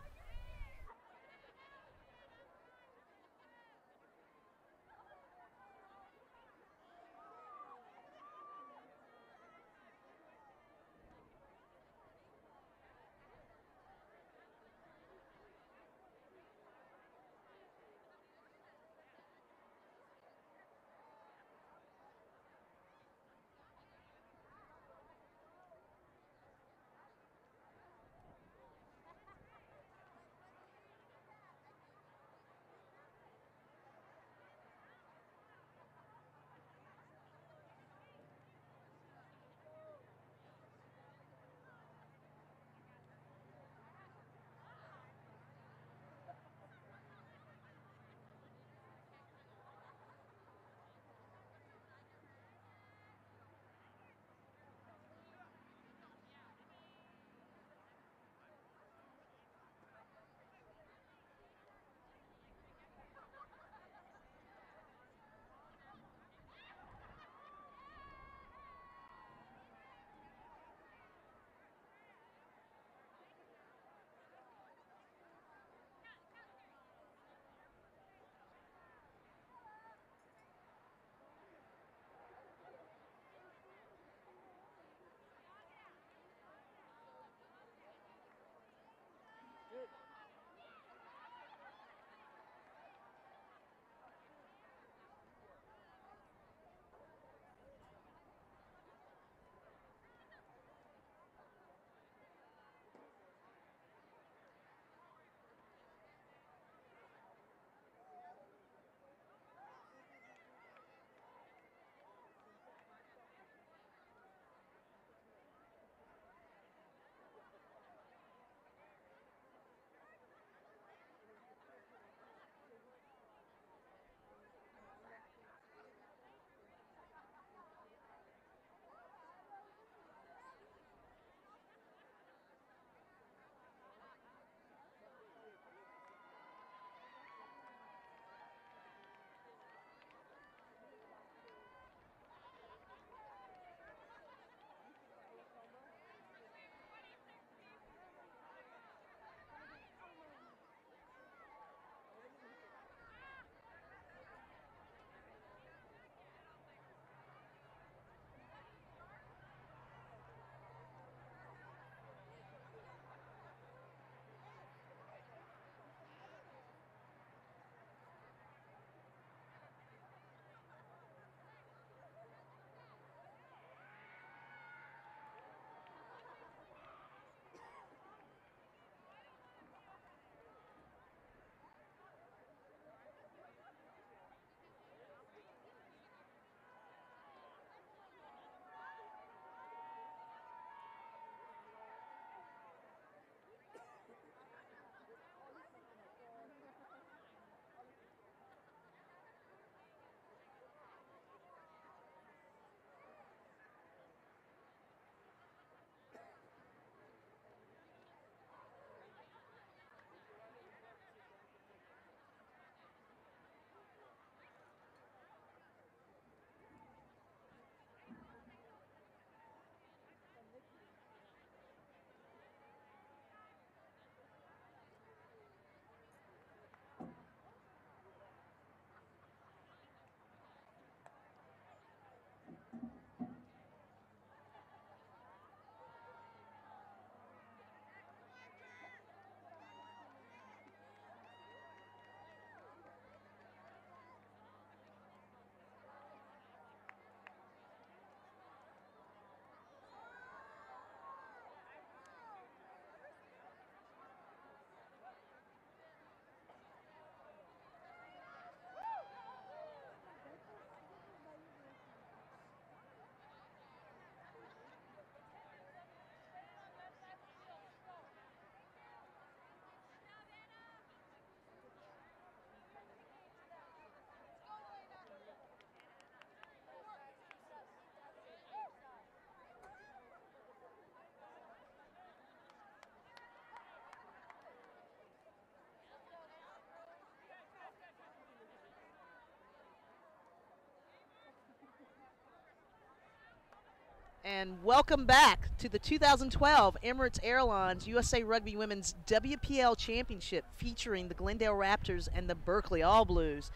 And welcome back to the 2012 Emirates Airlines USA Rugby Women's WPL Championship featuring the Glendale Raptors and the Berkeley All Blues.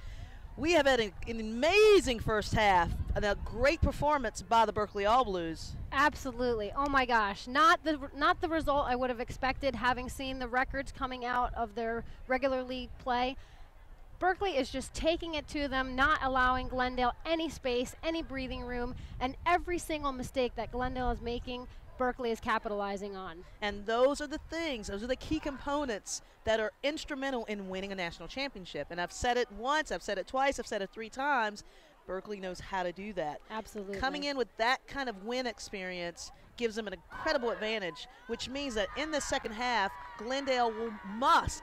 We have had an amazing first half and a great performance by the Berkeley All Blues. Absolutely. Oh my gosh, not the result I would have expected, having seen the records coming out of their regular league play. Berkeley is just taking it to them, not allowing Glendale any space, any breathing room, and every single mistake that Glendale is making, Berkeley is capitalizing on. And those are the things, those are the key components that are instrumental in winning a national championship. And I've said it once, I've said it twice, I've said it 3 times. Berkeley knows how to do that. Absolutely. Coming in with that kind of win experience gives them an incredible advantage, which means that in the second half, Glendale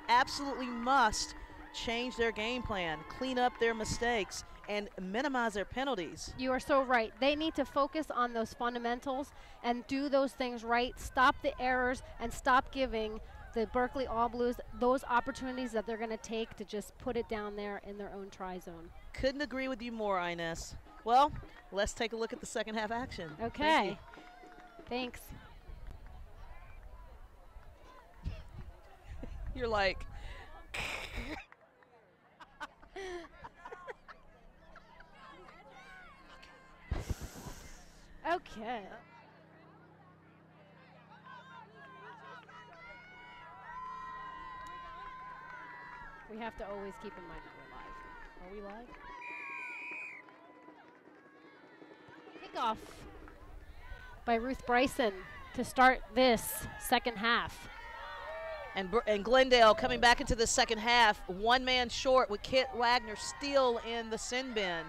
absolutely must change their game plan, clean up their mistakes, and minimize their penalties. You are so right. They need to focus on those fundamentals and do those things right, stop the errors, and stop giving the Berkeley All Blues those opportunities that they're going to take to just put it down there in their own try zone. Couldn't agree with you more, Inez. Well, let's take a look at the second half action. Okay. Thanks. You're like... Okay. We have to always keep in mind that we're live. Are we live? Kickoff by Ruth Bryson to start this second half. And Glendale coming back into the second half, 1 man short with Kit Wagner still in the sin bin.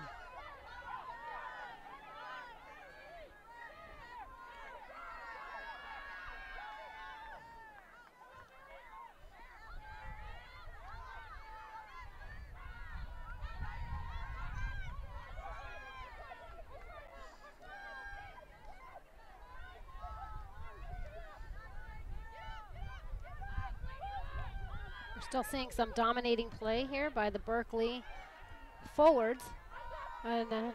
Still seeing some dominating play here by the Berkeley forwards. And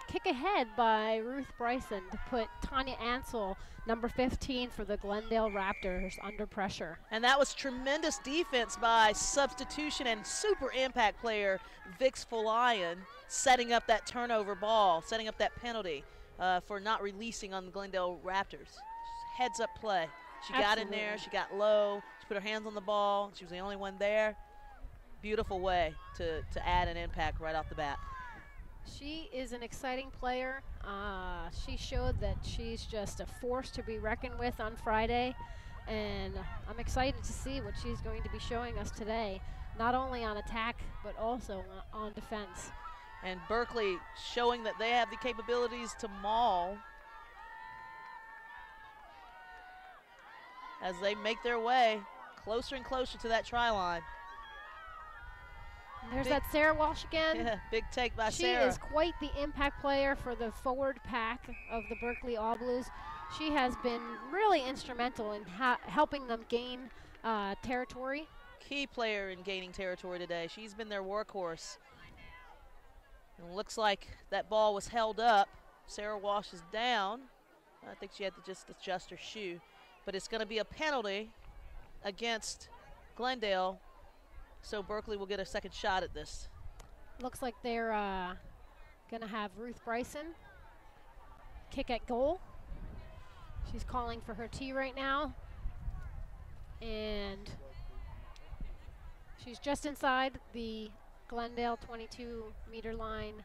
kick ahead by Ruth Bryson to put Tanya Ansel, number 15 for the Glendale Raptors, under pressure. And that was tremendous defense by substitution and super impact player Vix Folayan, setting up that turnover ball, setting up that penalty for not releasing on the Glendale Raptors. Heads up play. She got in there, she got low, she put her hands on the ball, she was the only one there. Beautiful way to add an impact right off the bat. She is an exciting player. She showed that she's just a force to be reckoned with on Friday, and I'm excited to see what she's going to be showing us today, not only on attack, but also on defense. And Berkeley showing that they have the capabilities to maul as they make their way closer and closer to that try line. There's that Sarah Walsh again. Yeah, big take by Sarah. She is quite the impact player for the forward pack of the Berkeley All Blues. She has been really instrumental in helping them gain territory. Key player in gaining territory today. She's been their workhorse. And it looks like that ball was held up. Sarah Walsh is down. I think she had to just adjust her shoe. But it's going to be a penalty against Glendale, so Berkeley will get a second shot at this. Looks like they're going to have Ruth Bryson kick at goal. She's calling for her tee right now. And she's just inside the Glendale 22-meter line.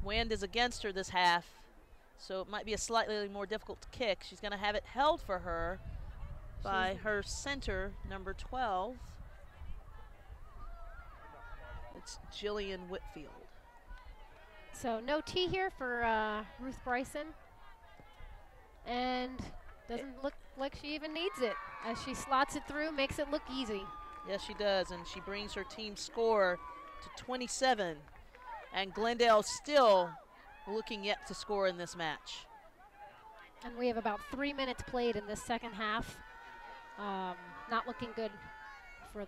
Wind is against her this half, so it might be a slightly more difficult kick. She's going to have it held for her by her center, number 12. It's Jillian Whitfield. So no tee here for Ruth Bryson. And doesn't look like she even needs it, as she slots it through, makes it look easy. Yes, she does, and she brings her team score to 27. And Glendale still looking yet to score in this match. And we have about 3 minutes played in this second half. Not looking good for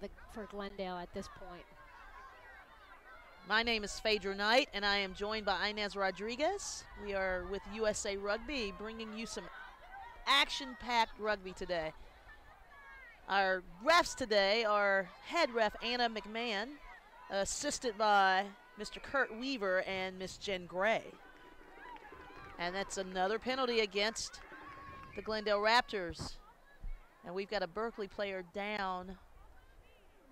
Glendale at this point. My name is Phaedra Knight, and I am joined by Inez Rodriguez. We are with USA Rugby, bringing you some action-packed rugby today. Our refs today are head ref Anna McMahon, assisted by Mr. Kurt Weaver and Miss Jen Gray. And that's another penalty against the Glendale Raptors. And we've got a Berkeley player down.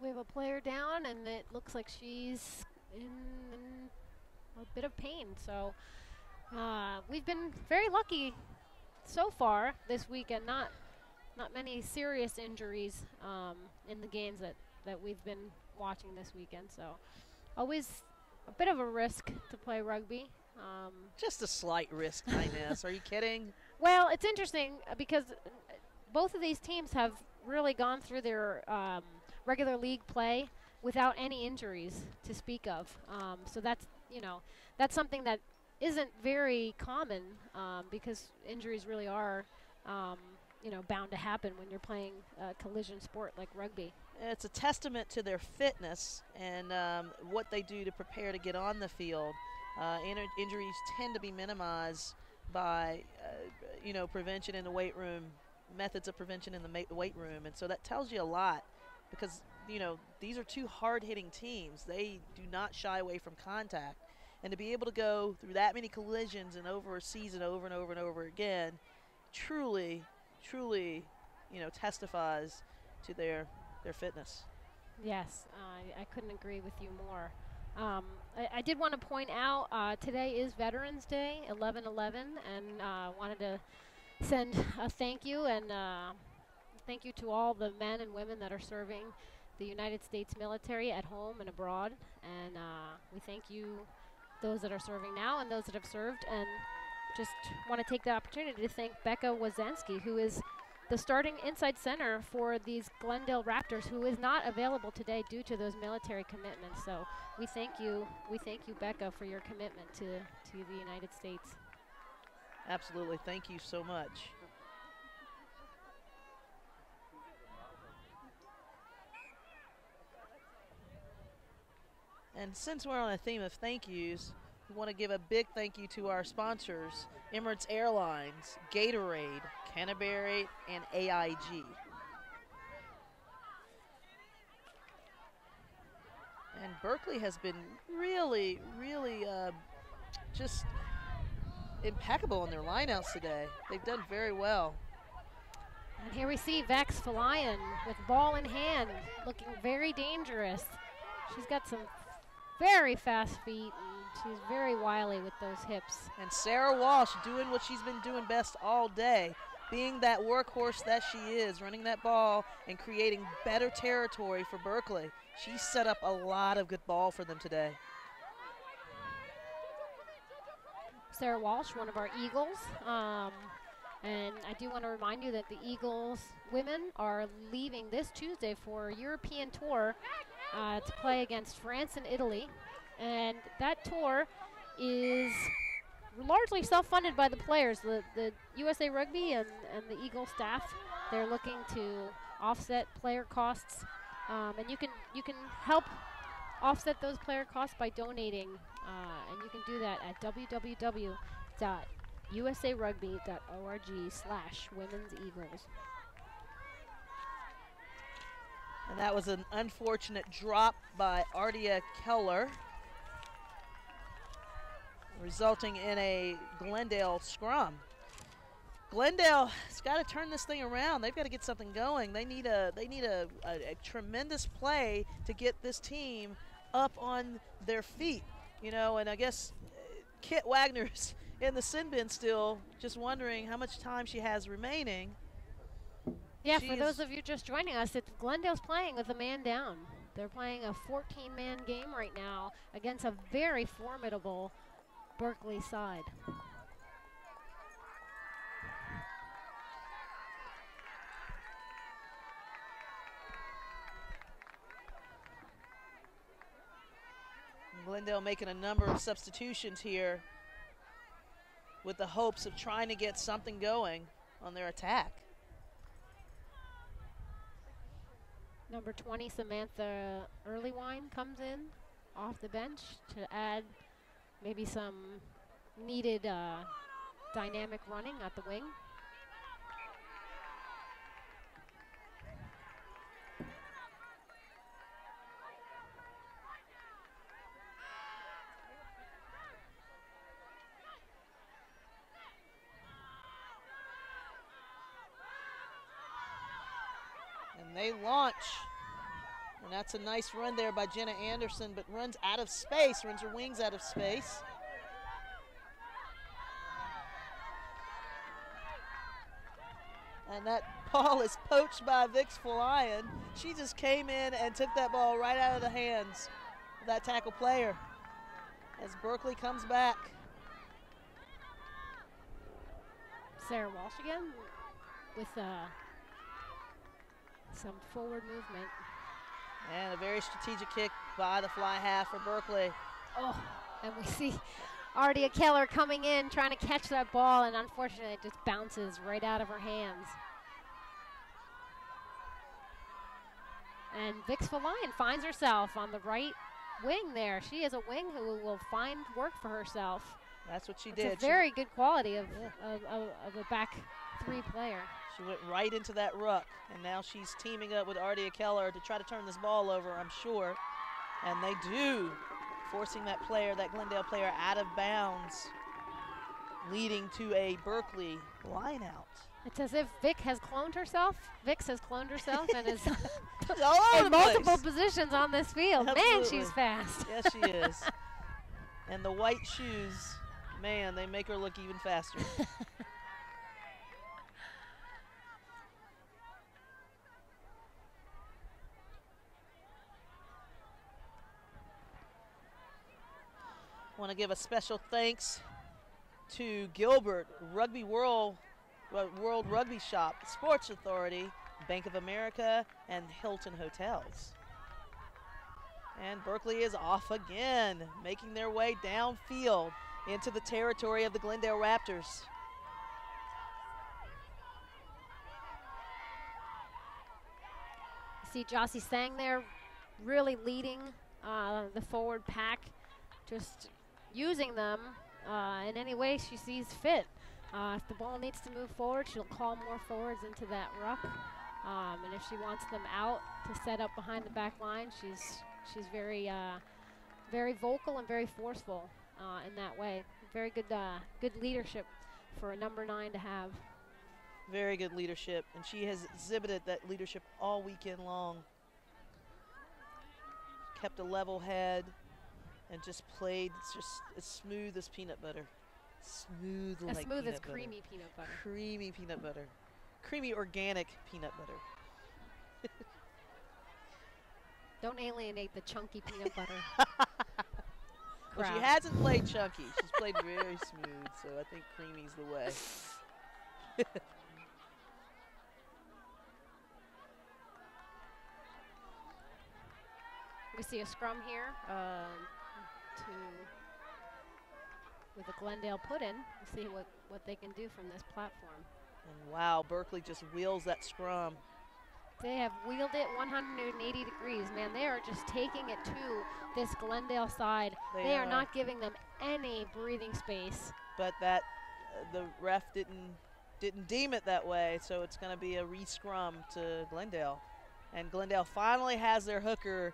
We have a player down, and it looks like she's in a bit of pain. So we've been very lucky so far this weekend. Not many serious injuries in the games that we've been watching this weekend. So always a bit of a risk to play rugby. Just a slight risk, Inez. Are you kidding? Well, it's interesting because both of these teams have really gone through their regular league play without any injuries to speak of. So that's something that isn't very common because injuries really are bound to happen when you're playing a collision sport like rugby. It's a testament to their fitness and what they do to prepare to get on the field. Injuries tend to be minimized by prevention in the weight room, methods of prevention in the weight room, and so that tells you a lot because these are two hard-hitting teams. They do not shy away from contact, and to be able to go through that many collisions and over a season over and over and over again truly testifies to their fitness. Yes, I couldn't agree with you more. I did want to point out today is Veterans Day, 11/11, and wanted to send a thank you and thank you to all the men and women that are serving the United States military at home and abroad. And we thank you, those that are serving now and those that have served, and just want to take the opportunity to thank Becca Wazensky, who is the starting inside center for these Glendale Raptors, who is not available today due to those military commitments. So we thank you, Becca, for your commitment to the United States. Absolutely, thank you so much. And since we're on a theme of thank yous, we want to give a big thank you to our sponsors, Emirates Airlines, Gatorade, Canterbury, and AIG. And Berkeley has been really just impeccable in their lineouts today. They've done very well. And here we see Vex Falayan with ball in hand, looking very dangerous. She's got some very fast feet, and she's very wily with those hips. And Sarah Walsh doing what she's been doing best all day, being that workhorse that she is, running that ball and creating better territory for Berkeley. She set up a lot of good ball for them today. Sarah Walsh, one of our Eagles. And I do want to remind you that the Eagles women are leaving this Tuesday for a European tour to play against France and Italy. And that tour is largely self-funded by the players. The USA Rugby and the Eagle staff, they're looking to offset player costs. And you can help offset those player costs by donating. And you can do that at www.usarugby.org/women's-eagles. And that was an unfortunate drop by Ardia Keller, resulting in a Glendale scrum. Glendale has got to turn this thing around. They've got to get something going. They need a tremendous play to get this team up on their feet. And I guess Kit Wagner's in the sin bin still, just wondering how much time she has remaining. Yeah, for those of you just joining us, Glendale's playing with a man down. They're playing a 14-man game right now against a very formidable Berkeley side. Glendale making a number of substitutions here with the hopes of trying to get something going on their attack. Number 20, Samantha Earlywine, comes in off the bench to add maybe some needed dynamic running at the wing. And they launch. And that's a nice run there by Jenna Anderson, but runs out of space, runs her wings out of space. And that ball is poached by Vix Falayan. She just came in and took that ball right out of the hands of that tackle player as Berkeley comes back. Sarah Walsh again with some forward movement. And a very strategic kick by the fly half for Berkeley. Oh, and we see Ardea Keller coming in, trying to catch that ball, and unfortunately it just bounces right out of her hands. And Vix Falayan finds herself on the right wing there. She is a wing who will find work for herself. That's what she It's did. a very good quality of a back three player. She went right into that ruck, and now she's teaming up with Ardea Keller to try to turn this ball over, I'm sure. And they do, forcing that player, that Glendale player, out of bounds, leading to a Berkeley line out. It's as if Vix has cloned herself. And is all over in the multiple place. positions on this field. Absolutely. Man, she's fast. Yes, she is. And the white shoes, man, they make her look even faster. Want to give a special thanks to Gilbert, World Rugby Shop, Sports Authority, Bank of America, and Hilton Hotels. And Berkeley is off again, making their way downfield into the territory of the Glendale Raptors. See Jossie Sang there really leading the forward pack, just using them in any way she sees fit. If the ball needs to move forward, she'll call more forwards into that ruck. And if she wants them out to set up behind the back line, she's very very vocal and very forceful in that way. Very good good leadership for a number 9 to have. Very good leadership, and she has exhibited that leadership all weekend long. Kept a level head and just played as smooth as peanut butter. Smooth As like smooth peanut as butter. creamy peanut butter. Creamy peanut butter. Creamy organic peanut butter. Don't alienate the chunky peanut butter. Well, she crowd. hasn't played chunky. She's played very smooth, so I think creamy's the way. We see a scrum here with a Glendale put in. We'll see what they can do from this platform. And wow, Berkeley just wheels that scrum. They have wheeled it 180 degrees. Man, they are just taking it to this Glendale side. They are not giving them any breathing space. But that the ref didn't deem it that way, so it's going to be a re-scrum to Glendale. And Glendale finally has their hooker,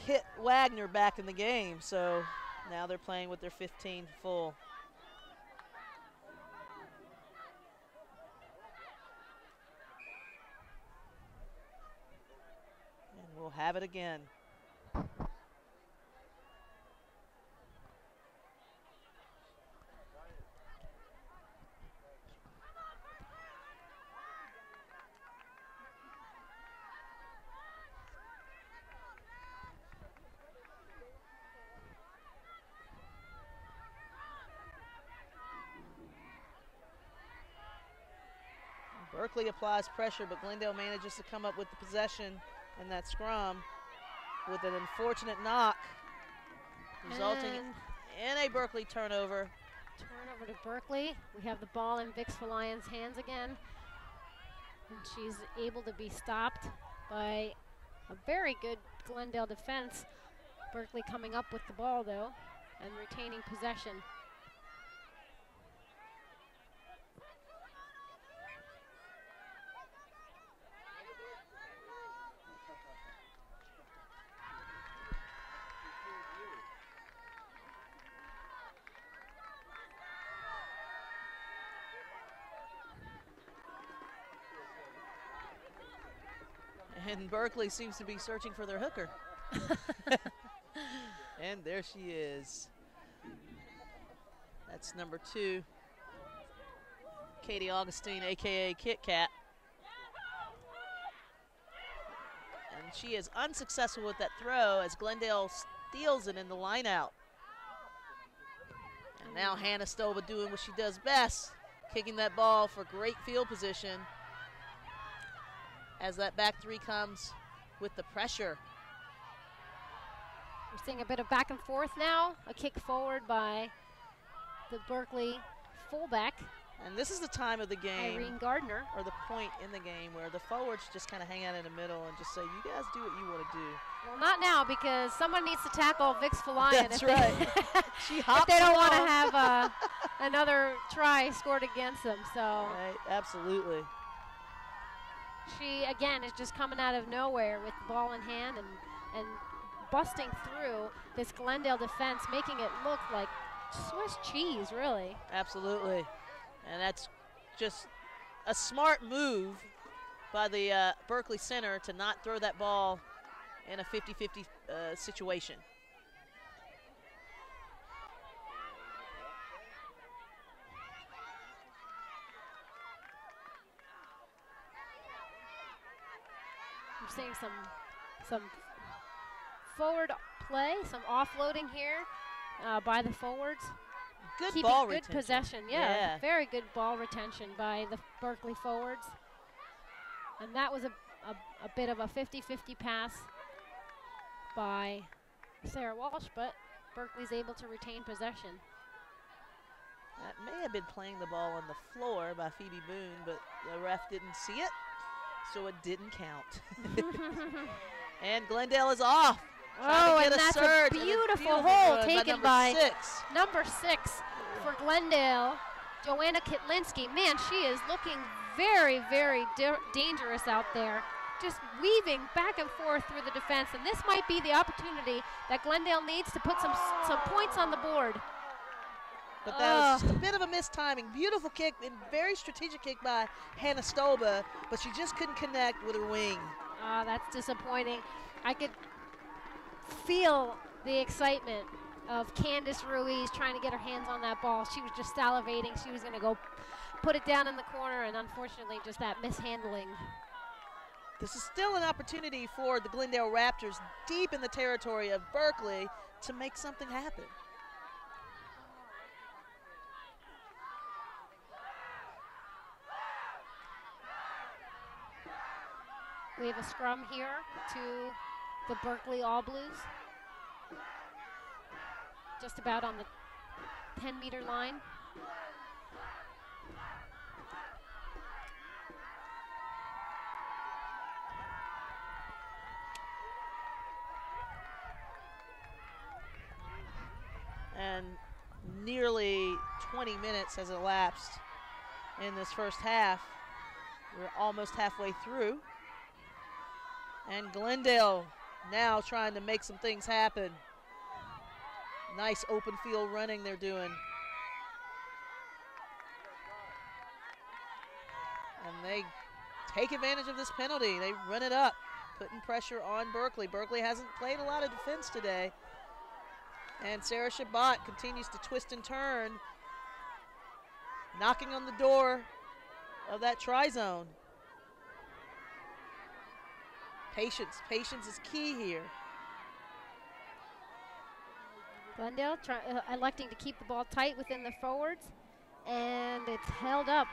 Kit Wagner, back in the game, so now they're playing with their 15 full. And we'll have it again. Berkeley applies pressure, but Glendale manages to come up with the possession in that scrum with an unfortunate knock, resulting in a Berkeley turnover. Turnover to Berkeley. We have the ball in Vix Falayan's hands again. And she's able to be stopped by a very good Glendale defense. Berkeley coming up with the ball, though, and retaining possession. And Berkeley seems to be searching for their hooker. And there she is. That's number 2, Katie Augustine, a.k.a. Kit Kat. And she is unsuccessful with that throw as Glendale steals it in the line out. And now Hannah Stoba doing what she does best, kicking that ball for great field position as that back 3 comes with the pressure. We're seeing a bit of back and forth now. A kick forward by the Berkeley fullback. And this is the time of the game, Irene Gardner, or the point in the game where the forwards just kind of hang out in the middle and just say, you guys do what you want to do. Well, not now, because someone needs to tackle Vix Falayan. That's right. She hops if they don't want to along. have another try scored against them. So Right, absolutely. she, again, is just coming out of nowhere with the ball in hand and busting through this Glendale defense, making it look like Swiss cheese, really. Absolutely. And that's just a smart move by the Berkeley center to not throw that ball in a 50-50 situation. I'm seeing some forward play, some offloading here by the forwards. Good Keeping ball good retention. possession, yeah. Very good ball retention by the Berkeley forwards. And that was a bit of a 50-50 pass by Sarah Walsh, but Berkeley's able to retain possession. That may have been playing the ball on the floor by Phoebe Boone, but the ref didn't see it, so it didn't count. And Glendale is off. Oh, and that's a beautiful hole run taken by by number 6 for Glendale, Joanna Kitlinski. Man, she is looking very, very dangerous out there, just weaving back and forth through the defense. And this might be the opportunity that Glendale needs to put some points on the board. But that was just a bit of a mistiming. Beautiful kick and very strategic kick by Hannah Stoba, but she just couldn't connect with her wing. That's disappointing. I could feel the excitement of Candace Ruiz trying to get her hands on that ball. She was just salivating. She was going to go put it down in the corner, and unfortunately just that mishandling. This is still an opportunity for the Glendale Raptors deep in the territory of Berkeley to make something happen. We have a scrum here to the Berkeley All Blues. Just about on the 10-meter line. And nearly 20 minutes has elapsed in this first half. We're almost halfway through. And Glendale now trying to make some things happen. Nice open field running they're doing. And they take advantage of this penalty. They run it up, putting pressure on Berkeley. Berkeley hasn't played a lot of defense today. And Sarah Shabbat continues to twist and turn, knocking on the door of that try zone. Patience is key here. Glendale electing to keep the ball tight within the forwards, and it's held up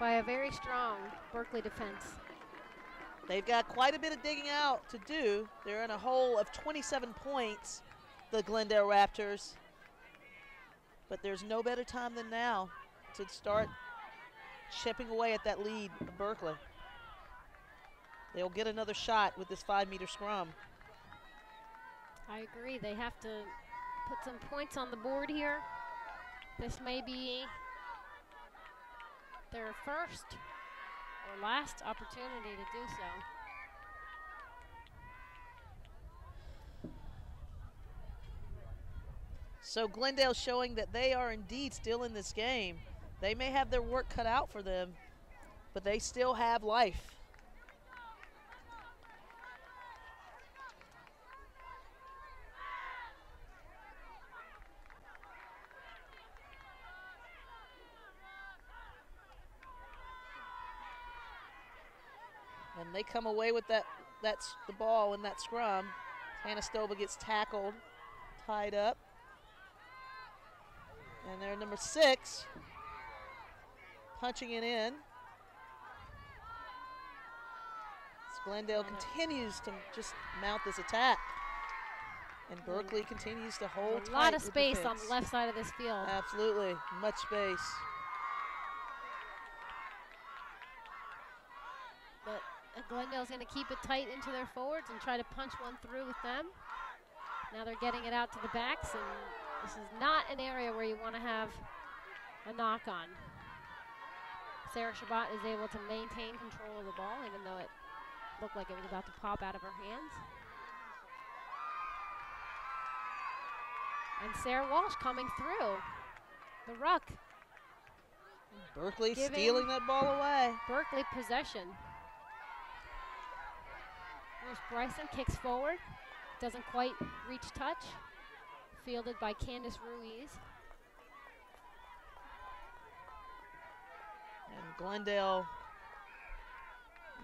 by a very strong Berkeley defense. They've got quite a bit of digging out to do. They're in a hole of 27 points, the Glendale Raptors. But there's no better time than now to start chipping away at that lead of Berkeley. They'll get another shot with this 5-meter scrum. I agree. They have to put some points on the board here. This may be their first or last opportunity to do so. So Glendale showing that they are indeed still in this game. They may have their work cut out for them, but they still have life. And they come away with that's the ball in that scrum. Hanastoba gets tackled, tied up. And they're number 6, punching it in. As Glendale continues to just mount this attack. And Berkeley continues to hold tight. A lot of space on the left side of this field. Absolutely, much space. But Glendale's going to keep it tight into their forwards and try to punch one through with them. Now they're getting it out to the backs, and this is not an area where you want to have a knock-on. Sarah Shabbat is able to maintain control of the ball, even though it looked like it was about to pop out of her hands. And Sarah Walsh coming through the ruck. Berkeley stealing that ball away. Berkeley possession. Bruce Bryson kicks forward, doesn't quite reach touch. Fielded by Candice Ruiz. And Glendale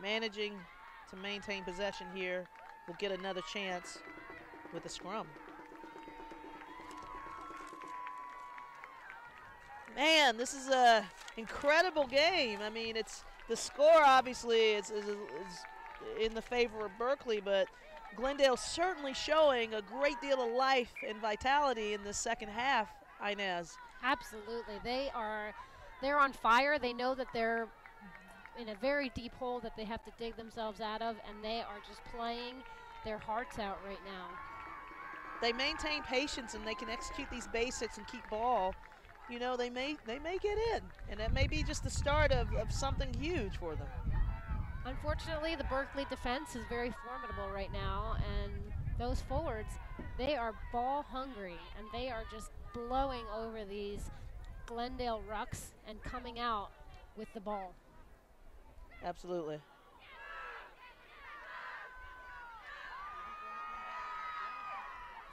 managing to maintain possession here will get another chance with a scrum. Man, this is a incredible game. I mean, it's the score obviously is in the favor of Berkeley, but Glendale certainly showing a great deal of life and vitality in the second half, Inez. Absolutely. They're on fire. They know that they're in a very deep hole that they have to dig themselves out of, and they are just playing their hearts out right now. They maintain patience and they can execute these basics and keep ball. You know, they may get in, and that may be just the start of something huge for them. Unfortunately, the Berkeley defense is very formidable right now, and those forwards, they are ball hungry, and they are just blowing over these Glendale rucks and coming out with the ball. Absolutely.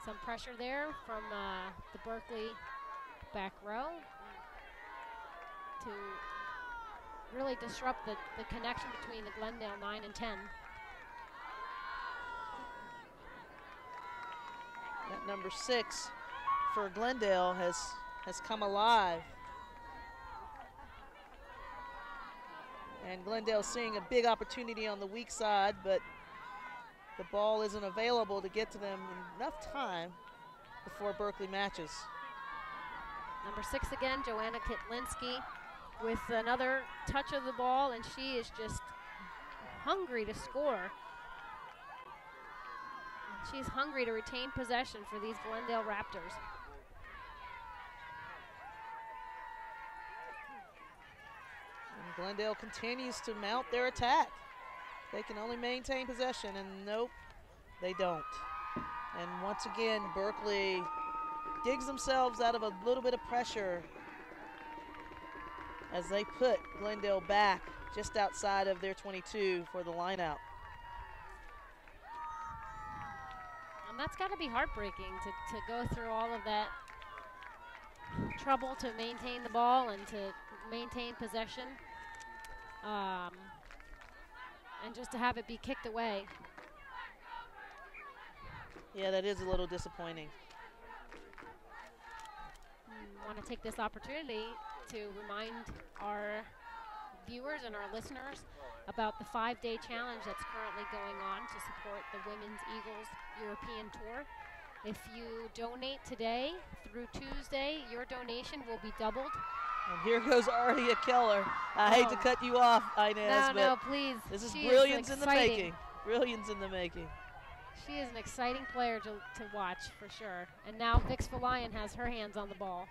Some pressure there from the Berkeley back row to really disrupt the connection between the Glendale 9 and 10. That number 6 for Glendale has come alive. And Glendale seeing a big opportunity on the weak side, but the ball isn't available to get to them in enough time before Berkeley matches. Number 6 again, Joanna Kitlinski, with another touch of the ball, and she is just hungry to score. She's hungry to retain possession for these Glendale Raptors. And Glendale continues to mount their attack. They can only maintain possession, and nope, they don't. And once again, Berkeley digs themselves out of a little bit of pressure as they put Glendale back just outside of their 22 for the line-out. And that's got to be heartbreaking to go through all of that trouble to maintain the ball and to maintain possession, and just to have it be kicked away. Yeah, that is a little disappointing. Want to take this opportunity to remind our viewers and our listeners about the 5-day challenge that's currently going on to support the Women's Eagles European Tour. If you donate today through Tuesday, your donation will be doubled. And here goes Ardia Keller. I hate to cut you off, Inez, but no, please. this is She brilliance is in the making. Brilliance in the making. She is an exciting player to watch for sure. And now Vix Falayan has her hands on the ball.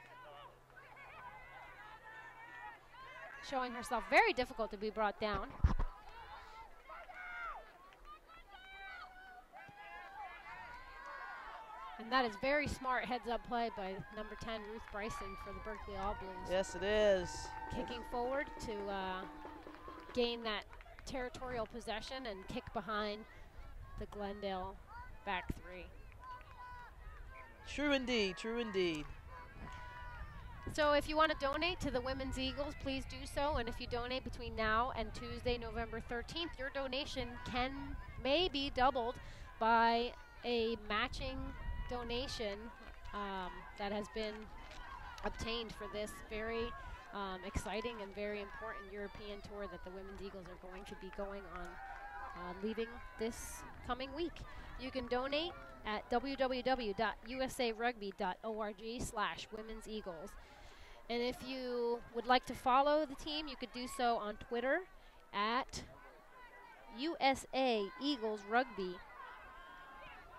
Showing herself very difficult to be brought down. And that is very smart heads-up play by number 10, Ruth Bryson, for the Berkeley All Blues. Yes, it is. Kicking forward to gain that territorial possession and kick behind the Glendale back three. True indeed, true indeed. So if you want to donate to the Women's Eagles, please do so. And if you donate between now and Tuesday, November 13th, your donation may be doubled by a matching donation that has been obtained for this very exciting and very important European tour that the Women's Eagles are going to be going on leaving this coming week. You can donate at www.usarugby.org/Women's Eagles. And if you would like to follow the team, you could do so on Twitter at USA Eagles Rugby.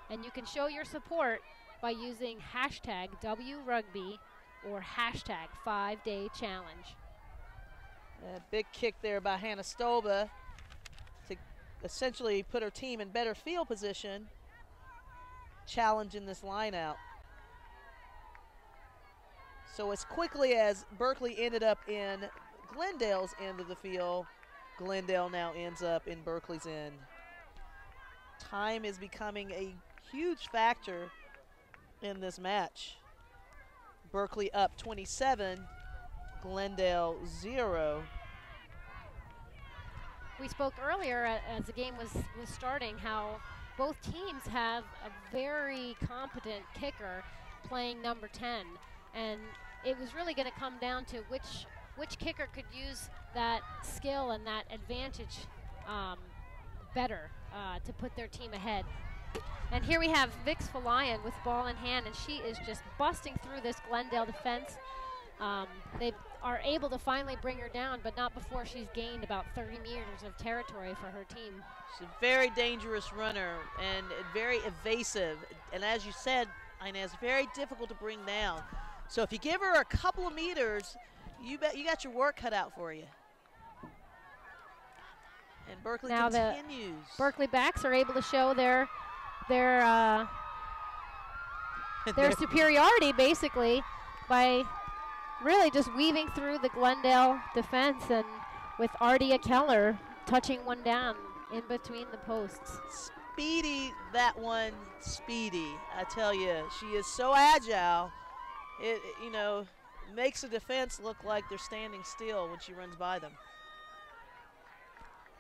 And you can show your support by using hashtag WRugby or hashtag 5-Day Challenge. A big kick there by Hannah Stolba to essentially put her team in better field position, challenging this line out. So as quickly as Berkeley ended up in Glendale's end of the field, Glendale now ends up in Berkeley's end. Time is becoming a huge factor in this match. Berkeley up 27, Glendale 0. We spoke earlier as the game was starting how both teams have a very competent kicker playing number 10. And it was really going to come down to which kicker could use that skill and that advantage better to put their team ahead. And here we have Vix Falayan with ball in hand, and she is just busting through this Glendale defense. They are able to finally bring her down, but not before she's gained about 30 meters of territory for her team. She's a very dangerous runner and very evasive. And as you said, Inez, very difficult to bring down. So if you give her a couple of meters, you bet you got your work cut out for you. And Berkeley now continues. The Berkeley backs are able to show their superiority basically by really just weaving through the Glendale defense, and with Ardia Keller touching one down in between the posts. Speedy, that one, speedy. I tell you, she is so agile. It makes the defense look like they're standing still when she runs by them.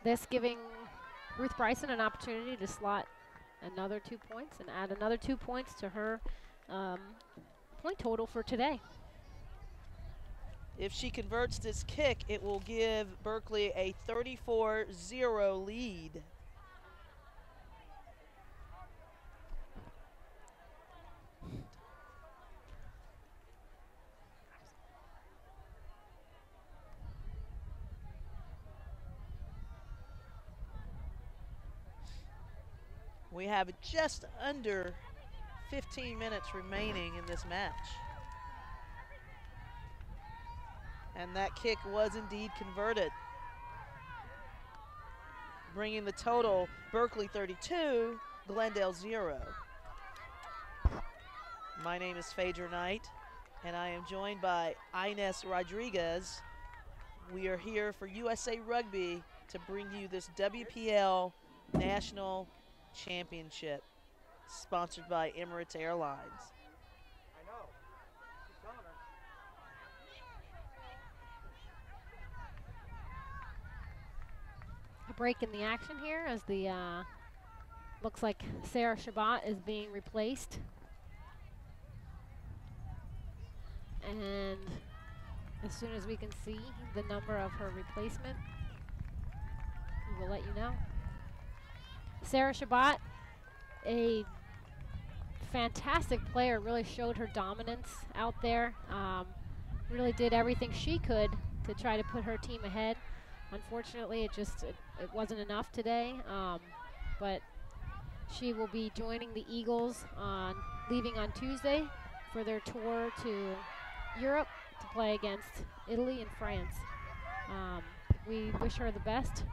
This giving Ruth Bryson an opportunity to slot another 2 points and add another 2 points to her point total for today. If she converts this kick, it will give Berkeley a 34-0 lead. We have just under 15 minutes remaining in this match. And that kick was indeed converted, bringing the total Berkeley 32, Glendale 0. My name is Phaedra Knight, and I am joined by Inez Rodriguez. We are here for USA Rugby to bring you this WPL National Championship, sponsored by Emirates Airlines. A break in the action here as the looks like Sarah Shabbat is being replaced. And as soon as we can see the number of her replacement, we will let you know. Sarah Shabbat, a fantastic player, really showed her dominance out there. Really did everything she could to try to put her team ahead. Unfortunately, it wasn't enough today, but She will be joining the Eagles leaving on Tuesday for their tour to Europe to play against Italy and France. We wish her the best,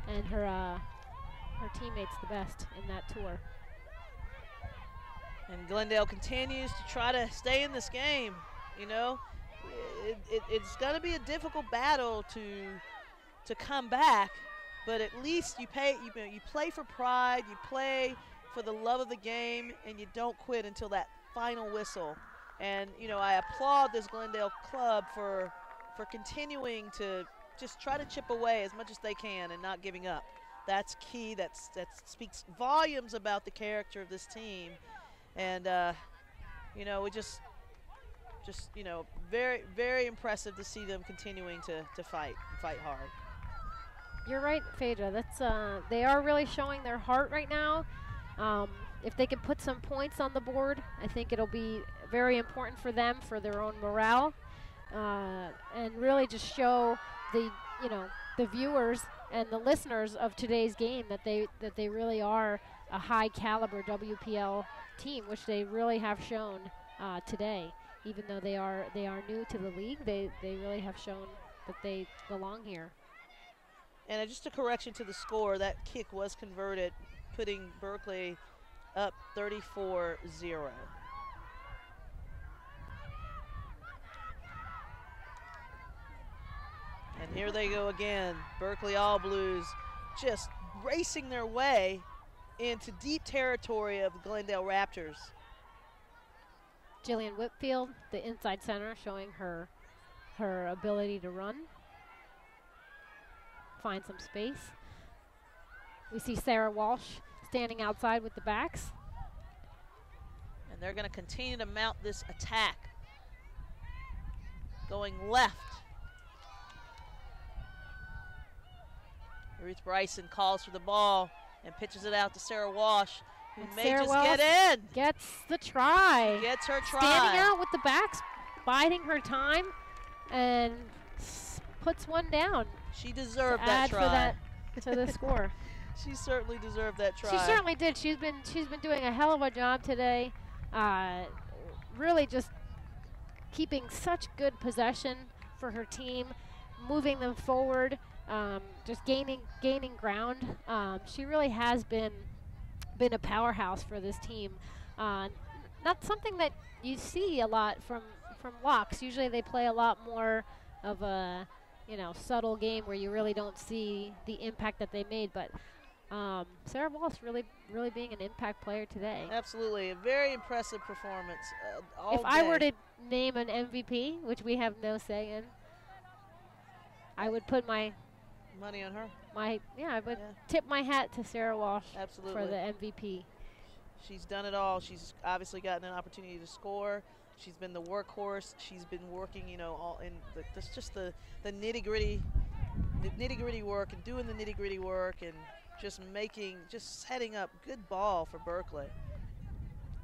and her teammates the best in that tour. And Glendale continues to try to stay in this game. You know, it's going to be a difficult battle to come back, but at least you play for pride, you play for the love of the game, and you don't quit until that final whistle. And you know, I applaud this Glendale club for continuing to just try to chip away as much as they can and not giving up. That's key. That speaks volumes about the character of this team. And you know, we just you know, very, very impressive to see them continuing to fight hard. You're right, Phaedra. That's they are really showing their heart right now. If they can put some points on the board, I think it'll be very important for them, for their own morale, and really just show the viewers and the listeners of today's game that they really are a high caliber WPL team, which they really have shown today. Even though they are new to the league, they really have shown that they belong here. And just a correction to the score, that kick was converted, putting Berkeley up 34-0. And here they go again. Berkeley All Blues just racing their way into deep territory of the Glendale Raptors. Jillian Whitfield, the inside center, showing her ability to run, find some space. We see Sarah Walsh standing outside with the backs. And they're going to continue to mount this attack. Going left. Ruth Bryson calls for the ball and pitches it out to Sarah Walsh, who may Sarah just Walsh get in. Gets the try. She gets her try. Standing out with the backs, biding her time, and puts one down. She deserved to that add try. For that to the score. She certainly deserved that try. She certainly did. She's been doing a hell of a job today. Really just keeping such good possession for her team, moving them forward, just gaining ground. She really has been a powerhouse for this team. Not something that you see a lot from locks. Usually they play a lot more of a subtle game where you really don't see the impact that they made. But Sarah Walsh really being an impact player today. Absolutely, a very impressive performance. If I were to name an MVP, which we have no say in, I would put my money on her. I would tip my hat to Sarah Walsh. Absolutely. For the MVP. She's done it all. She's obviously gotten an opportunity to score. She's been the workhorse. She's been working, all in the nitty-gritty work and doing the nitty-gritty work and just setting up good ball for Berkeley.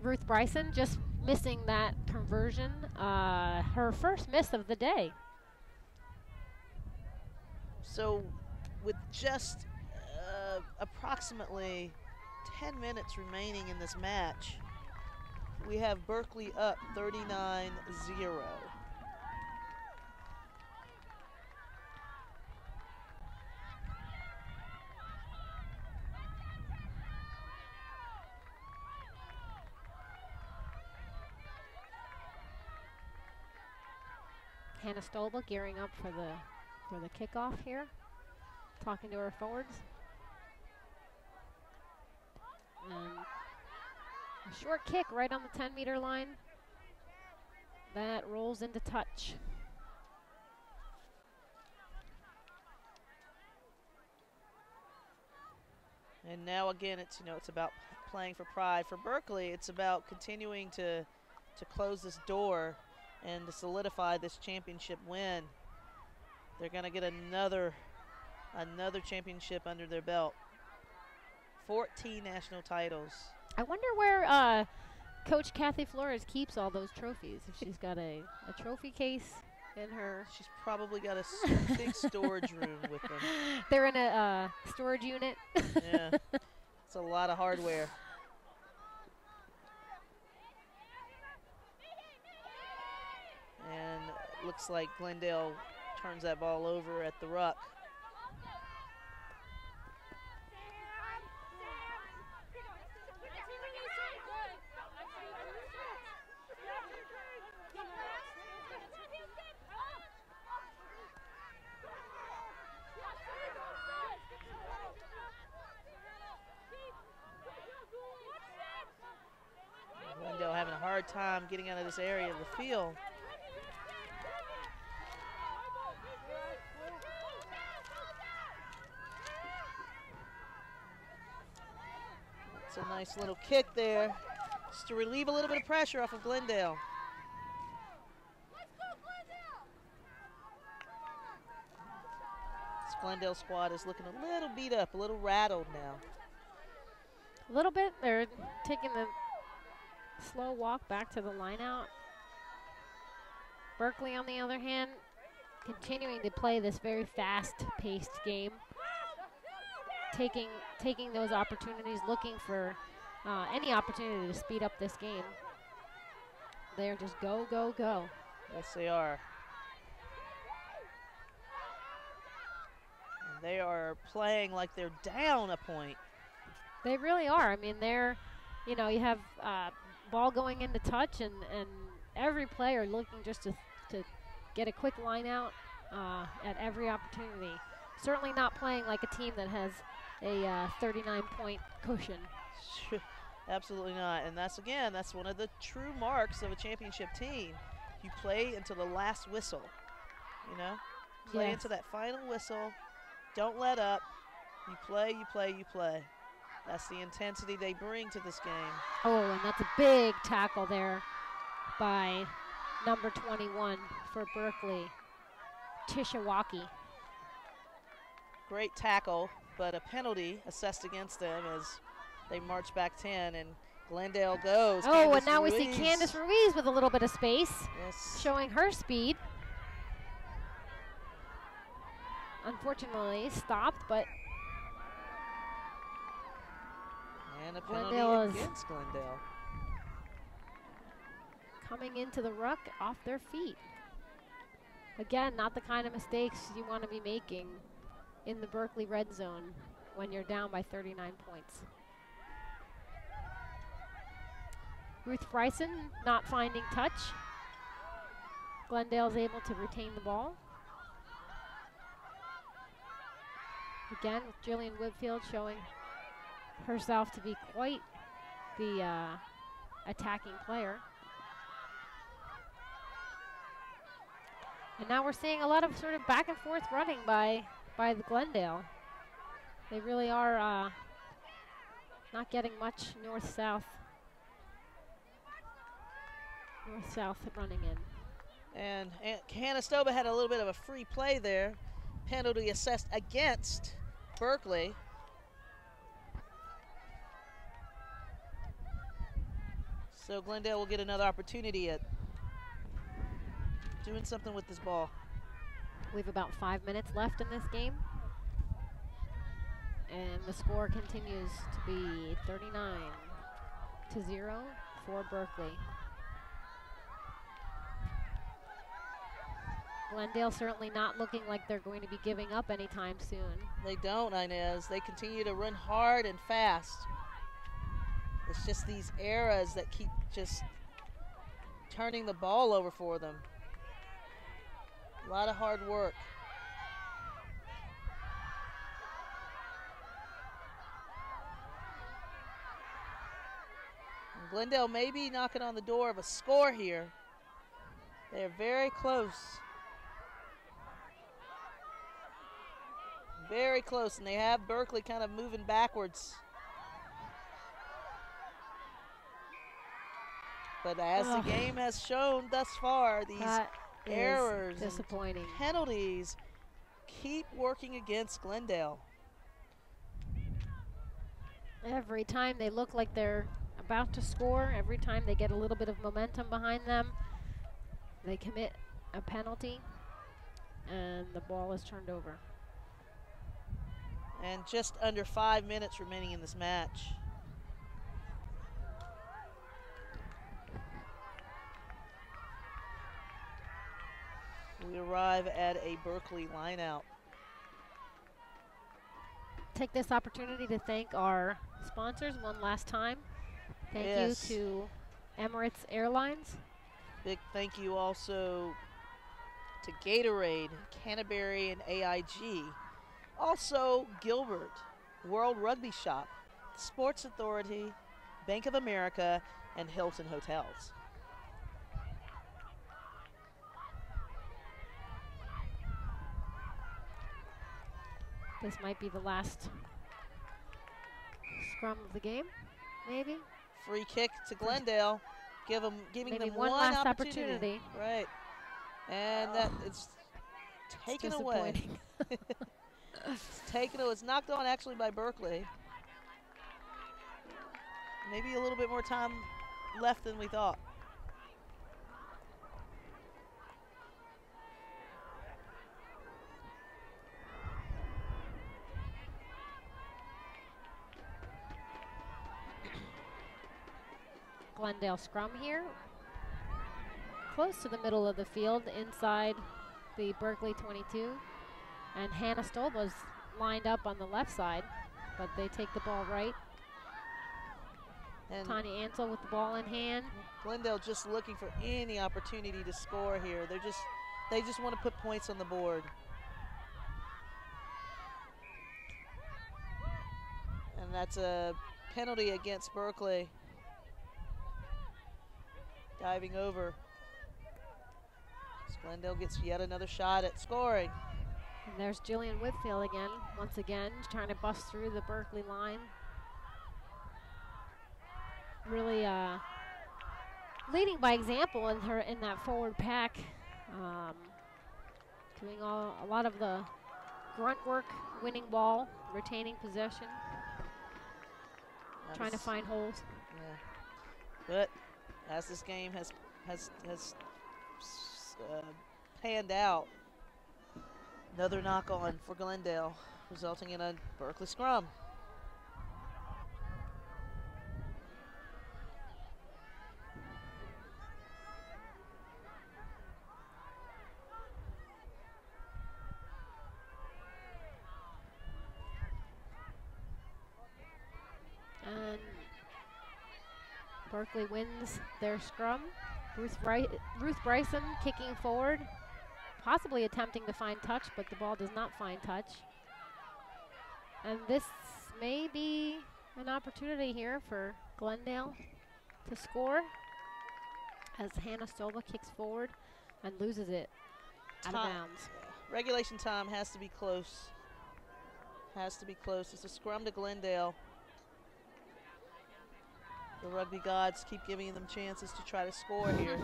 Ruth Bryson just missing that conversion, her first miss of the day. So with just approximately 10 minutes remaining in this match, we have Berkeley up 39-0. Hannah Stolba gearing up for the kickoff here, talking to her forwards. And a short kick right on the 10-meter line. That rolls into touch. And now again, it's about playing for pride. For Berkeley, it's about continuing to close this door and to solidify this championship win. They're going to get another championship under their belt. 14 national titles. I wonder where Coach Kathy Flores keeps all those trophies. If she's got a trophy case in her. She's probably got a big storage room with them. They're in a storage unit. Yeah. That's a lot of hardware. And looks like Glendale turns that ball over at the ruck. Glendale having a hard time getting out of this area of the field. It's a nice little kick there, just to relieve a little bit of pressure off of Glendale. This Glendale squad is looking a little beat up, a little rattled now. A little bit. They're taking the slow walk back to the line out. Berkeley, on the other hand, continuing to play this very fast-paced game, taking those opportunities, looking for any opportunity to speed up this game. They're just go, go, go. Yes, they are. And they are playing like they're down a point. They really are. I mean, they're, you know, you have ball going into touch, and every player looking just to get a quick line out at every opportunity. Certainly not playing like a team that has a 39-point cushion. Absolutely not. And that's one of the true marks of a championship team. You play until the last whistle, you know? Play Yes. into that final whistle. Don't let up. You play, you play, you play. That's the intensity they bring to this game. Oh, and that's a big tackle there by number 21 for Berkeley, Tishawaki. Great tackle, but a penalty assessed against them as they march back 10, and Glendale goes. Oh, and now we see Candace Ruiz with a little bit of space, yes, showing her speed. Unfortunately, stopped, but and a penalty against Glendale. Coming into the ruck off their feet. Again, not the kind of mistakes you want to be making in the Berkeley red zone when you're down by 39 points. Ruth Bryson not finding touch. Glendale's able to retain the ball. Again, with Jillian Whitfield showing herself to be quite the attacking player. And now we're seeing a lot of sort of back and forth running by the Glendale. They really are not getting much north-south running in. And Canastoba had a little bit of a free play there. Penalty assessed against Berkeley. So Glendale will get another opportunity at doing something with this ball. We have about 5 minutes left in this game. And the score continues to be 39-0 for Berkeley. Glendale certainly not looking like they're going to be giving up anytime soon. They don't, Inez. They continue to run hard and fast. It's just these eras that keep just turning the ball over for them. A lot of hard work. And Glendale may be knocking on the door of a score here. They're very close. Very close, and they have Berkeley kind of moving backwards. But as the game has shown thus far, these errors, disappointing penalties keep working against Glendale. Every time they look like they're about to score, every time they get a little bit of momentum behind them, they commit a penalty, and the ball is turned over. And just under 5 minutes remaining in this match. We arrive at a Berkeley lineout. Take this opportunity to thank our sponsors one last time. Thank you to Emirates Airlines. Big thank you also to Gatorade, Canterbury, and AIG. Also Gilbert, World Rugby Shop, Sports Authority, Bank of America, and Hilton Hotels. This might be the last scrum of the game, maybe. Free kick to Glendale, giving them one last opportunity. Right, and that it's taken away. It's taken away. It's knocked on actually by Berkeley. Maybe a little bit more time left than we thought. Glendale scrum here. Close to the middle of the field, inside the Berkeley 22. And Hannah Stolba's lined up on the left side, but they take the ball right. And Tanya Ansel with the ball in hand. Glendale just looking for any opportunity to score here. They just want to put points on the board. And that's a penalty against Berkeley. Diving over. So Glendale gets yet another shot at scoring. And there's Jillian Whitfield again, once again, trying to bust through the Berkeley line. Really leading by example in that forward pack, doing a lot of the grunt work, winning ball, retaining possession, trying to find holes. Yeah. But as this game has panned out, another knock on for Glendale, resulting in a Berkeley scrum. And Berkeley wins their scrum. Ruth Bryson kicking forward, possibly attempting to find touch, but the ball does not find touch. And this may be an opportunity here for Glendale to score as Hannah Stolba kicks forward and loses it out of bounds. Regulation time has to be close. Has to be close. It's a scrum to Glendale. The rugby gods keep giving them chances to try to score here.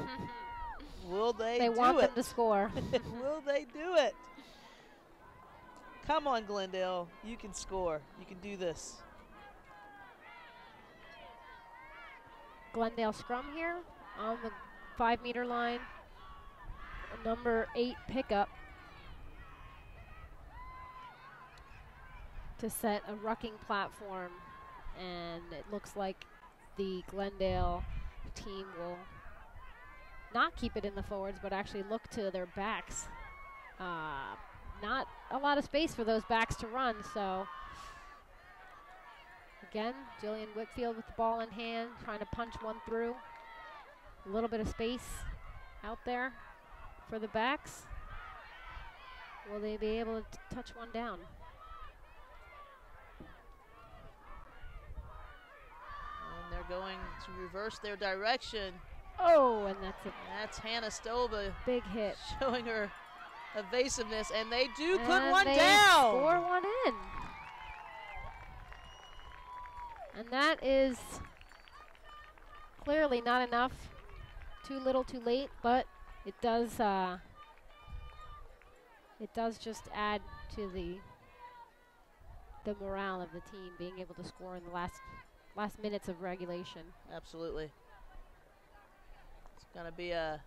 Will they do it? They want them to score. Will they do it? Come on, Glendale. You can score. You can do this. Glendale scrum here on the 5-meter line. Number 8 pickup to set a rucking platform. And it looks like the Glendale team will not keep it in the forwards, but actually look to their backs. Not a lot of space for those backs to run, so again, Jillian Whitfield with the ball in hand, trying to punch one through. A little bit of space out there for the backs. Will they be able to touch one down? And they're going to reverse their direction. Oh, and that's it. That's Hannah Stolba. Big hit. Showing her evasiveness, and they do put and one they down. Score one in. And that is clearly not enough. Too little, too late, but it does just add to the morale of the team, being able to score in the last minutes of regulation. Absolutely. It's going to be a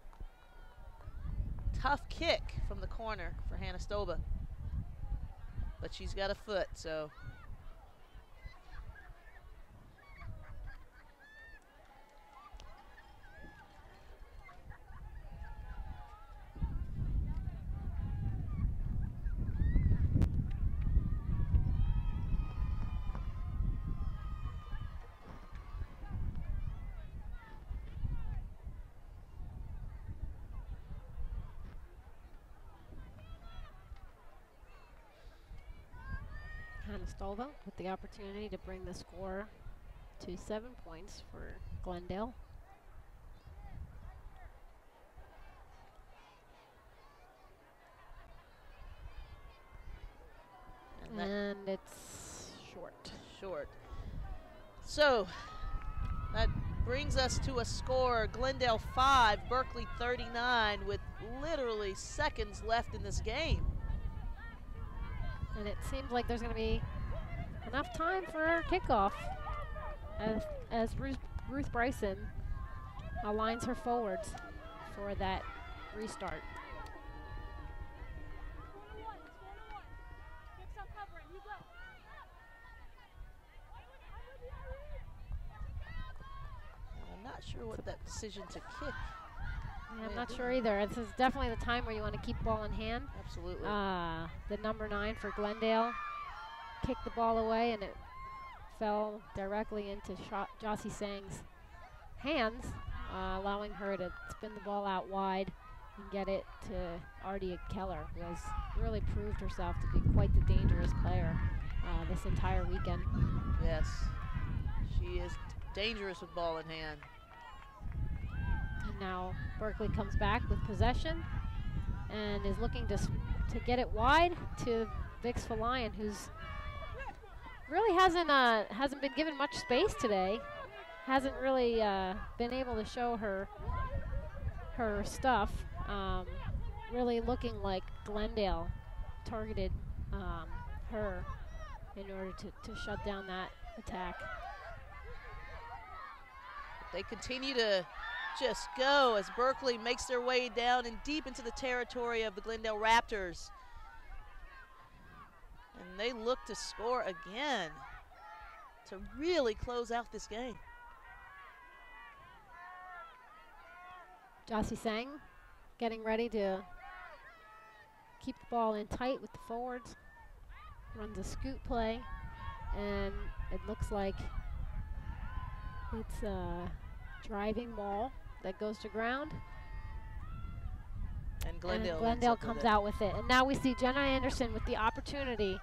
tough kick from the corner for Hannah Stolba. but she's got a foot, so. Stolva with the opportunity to bring the score to 7 points for Glendale. And it's short. So that brings us to a score, Glendale 5, Berkeley 39, with literally seconds left in this game. And it seems like there's going to be enough time for our kickoff as Ruth Bryson aligns her forwards for that restart. I'm not sure what that decision to kick. Yeah, I'm not sure either. This is definitely the time where you want to keep ball in hand. Absolutely. The number 9 for Glendale kicked the ball away, and it fell directly into Jossie Sang's hands, allowing her to spin the ball out wide and get it to Artie Keller, who has really proved herself to be quite the dangerous player this entire weekend. Yes, she is dangerous with ball in hand. And now Berkeley comes back with possession and is looking to get it wide to Vix Falayan, who's really hasn't been given much space today. Hasn't really been able to show her stuff. Really looking like Glendale targeted her in order to shut down that attack. They continue to just go as Berkeley makes their way down and deep into the territory of the Glendale Raptors. And they look to score again to really close out this game. Jossie Sang getting ready to keep the ball in tight with the forwards. Runs a scoot play, and it looks like it's a driving ball that goes to ground. And Glendale comes out with it. And now we see Jenna Anderson with the opportunity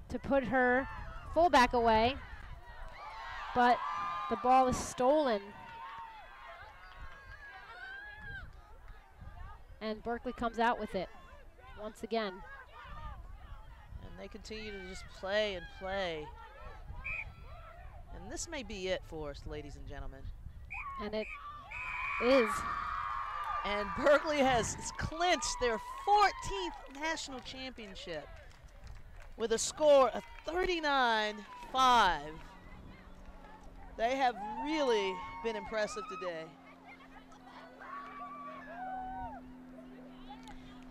to put her fullback away, but the ball is stolen. And Berkeley comes out with it once again. And they continue to just play and play. And this may be it for us, ladies and gentlemen. And it is. And Berkeley has clinched their 14th national championship with a score of 39-5. They have really been impressive today.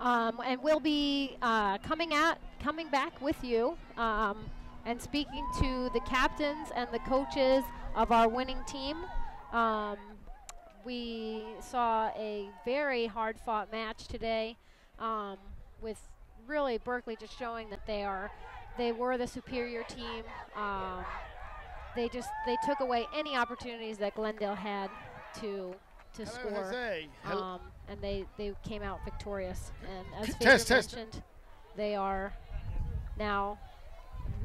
And we'll be coming back with you and speaking to the captains and the coaches of our winning team. We saw a very hard-fought match today, with really Berkeley just showing that they were the superior team. They took away any opportunities that Glendale had to score, and they came out victorious. And as Phaedra mentioned, they are now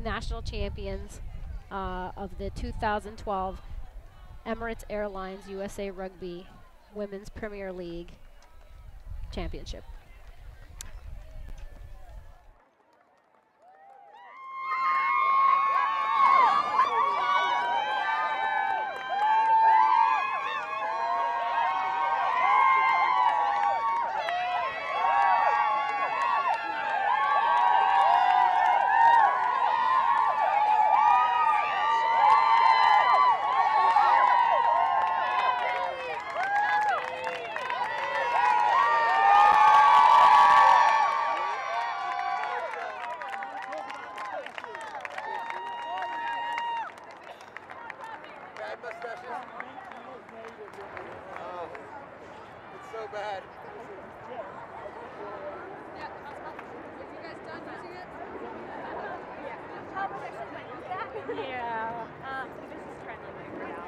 national champions of the 2012 Emirates Airlines USA Rugby Women's Premier League Championship. Oh, it's so bad. Yeah. This is trending right now.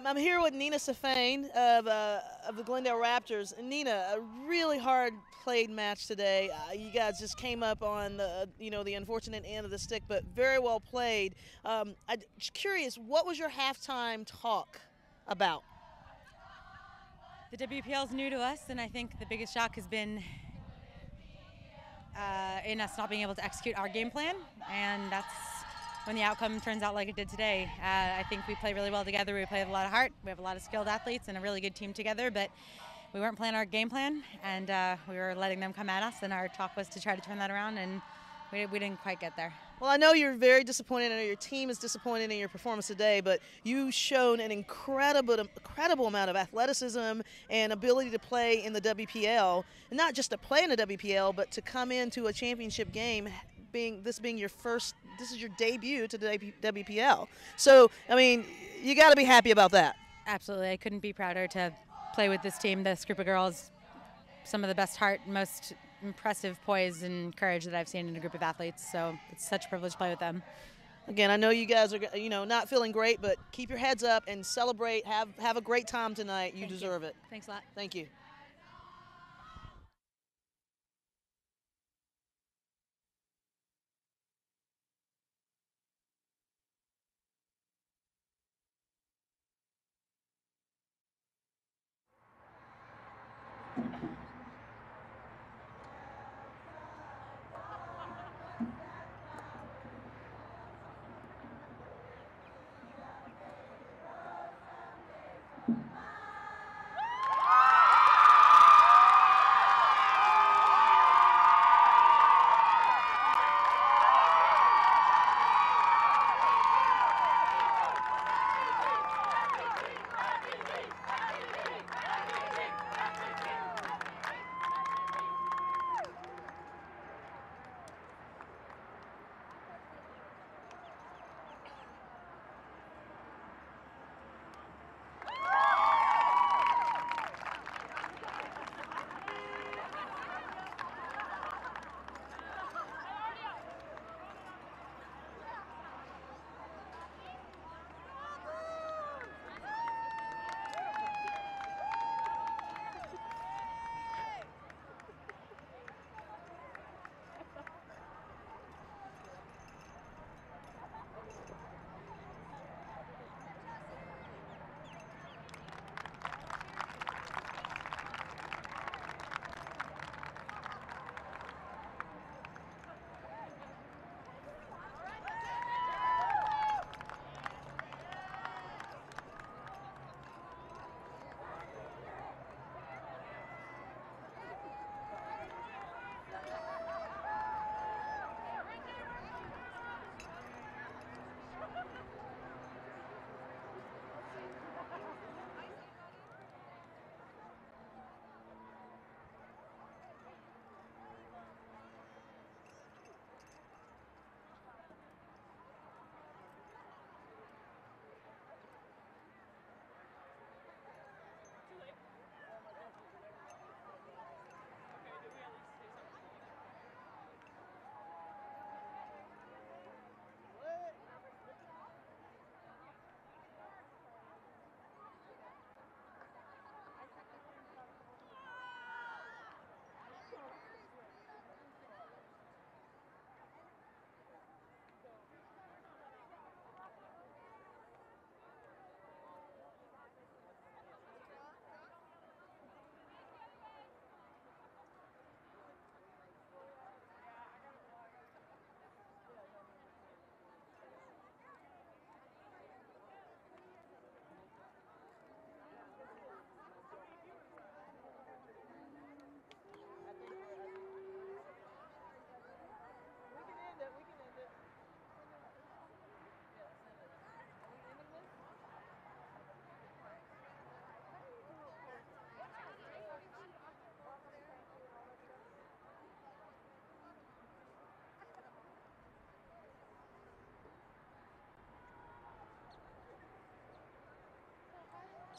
I'm here with Nina Safane of the Glendale Raptors. And Nina, a really hard played match today. You guys just came up on the unfortunate end of the stick, but very well played. I'm curious, what was your halftime talk about? The WPL is new to us, and I think the biggest shock has been in us not being able to execute our game plan, and that's when the outcome turns out like it did today. I think we play really well together. We play with a lot of heart. We have a lot of skilled athletes and a really good team together, but we weren't playing our game plan, and we were letting them come at us, and our talk was to try to turn that around, and we didn't quite get there. Well, I know you're very disappointed. I know your team is disappointed in your performance today, but you've shown an incredible amount of athleticism and ability to play in the WPL, and not just to play in the WPL, but to come into a championship game, this is your debut to the WPL. So, I mean, you got to be happy about that. Absolutely. I couldn't be prouder to play with this team, this group of girls, some of the best heart, most impressive poise and courage that I've seen in a group of athletes. So it's such a privilege to play with them. Again, I know you guys are, not feeling great, but keep your heads up and celebrate. Have a great time tonight. You deserve it. Thanks a lot. Thank you.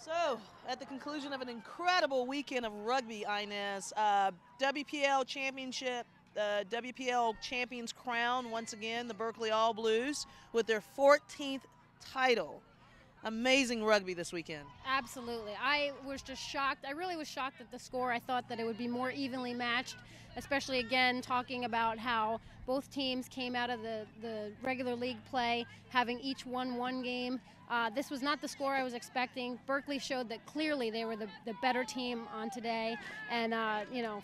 So, at the conclusion of an incredible weekend of rugby, Inez, WPL Championship, WPL Champions crown once again, the Berkeley All Blues with their 14th title. Amazing rugby this weekend. Absolutely. I was just shocked. I really was shocked at the score. I thought that it would be more evenly matched, especially again talking about how both teams came out of the regular league play having each won one game. This was not the score I was expecting. Berkeley showed that clearly they were the better team on today. And,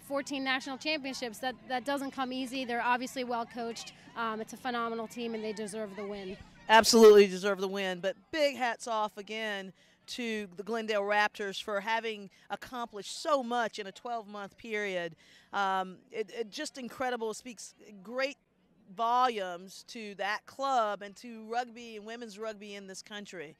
14 national championships, that doesn't come easy. They're obviously well coached. It's a phenomenal team, and they deserve the win. Absolutely deserve the win, but big hats off again to the Glendale Raptors for having accomplished so much in a 12-month period. It just incredible. It speaks great volumes to that club and to rugby and women's rugby in this country.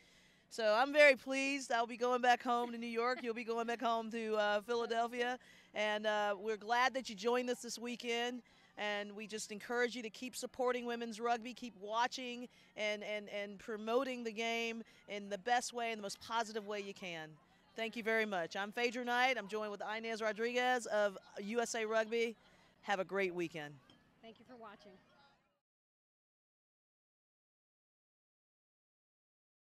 So I'm very pleased. I'll be going back home to New York. You'll be going back home to Philadelphia. And we're glad that you joined us this weekend. And we just encourage you to keep supporting women's rugby, keep watching and promoting the game in the best way and the most positive way you can. Thank you very much. I'm Phaedra Knight. I'm joined with Inez Rodriguez of USA Rugby. Have a great weekend. Thank you for watching.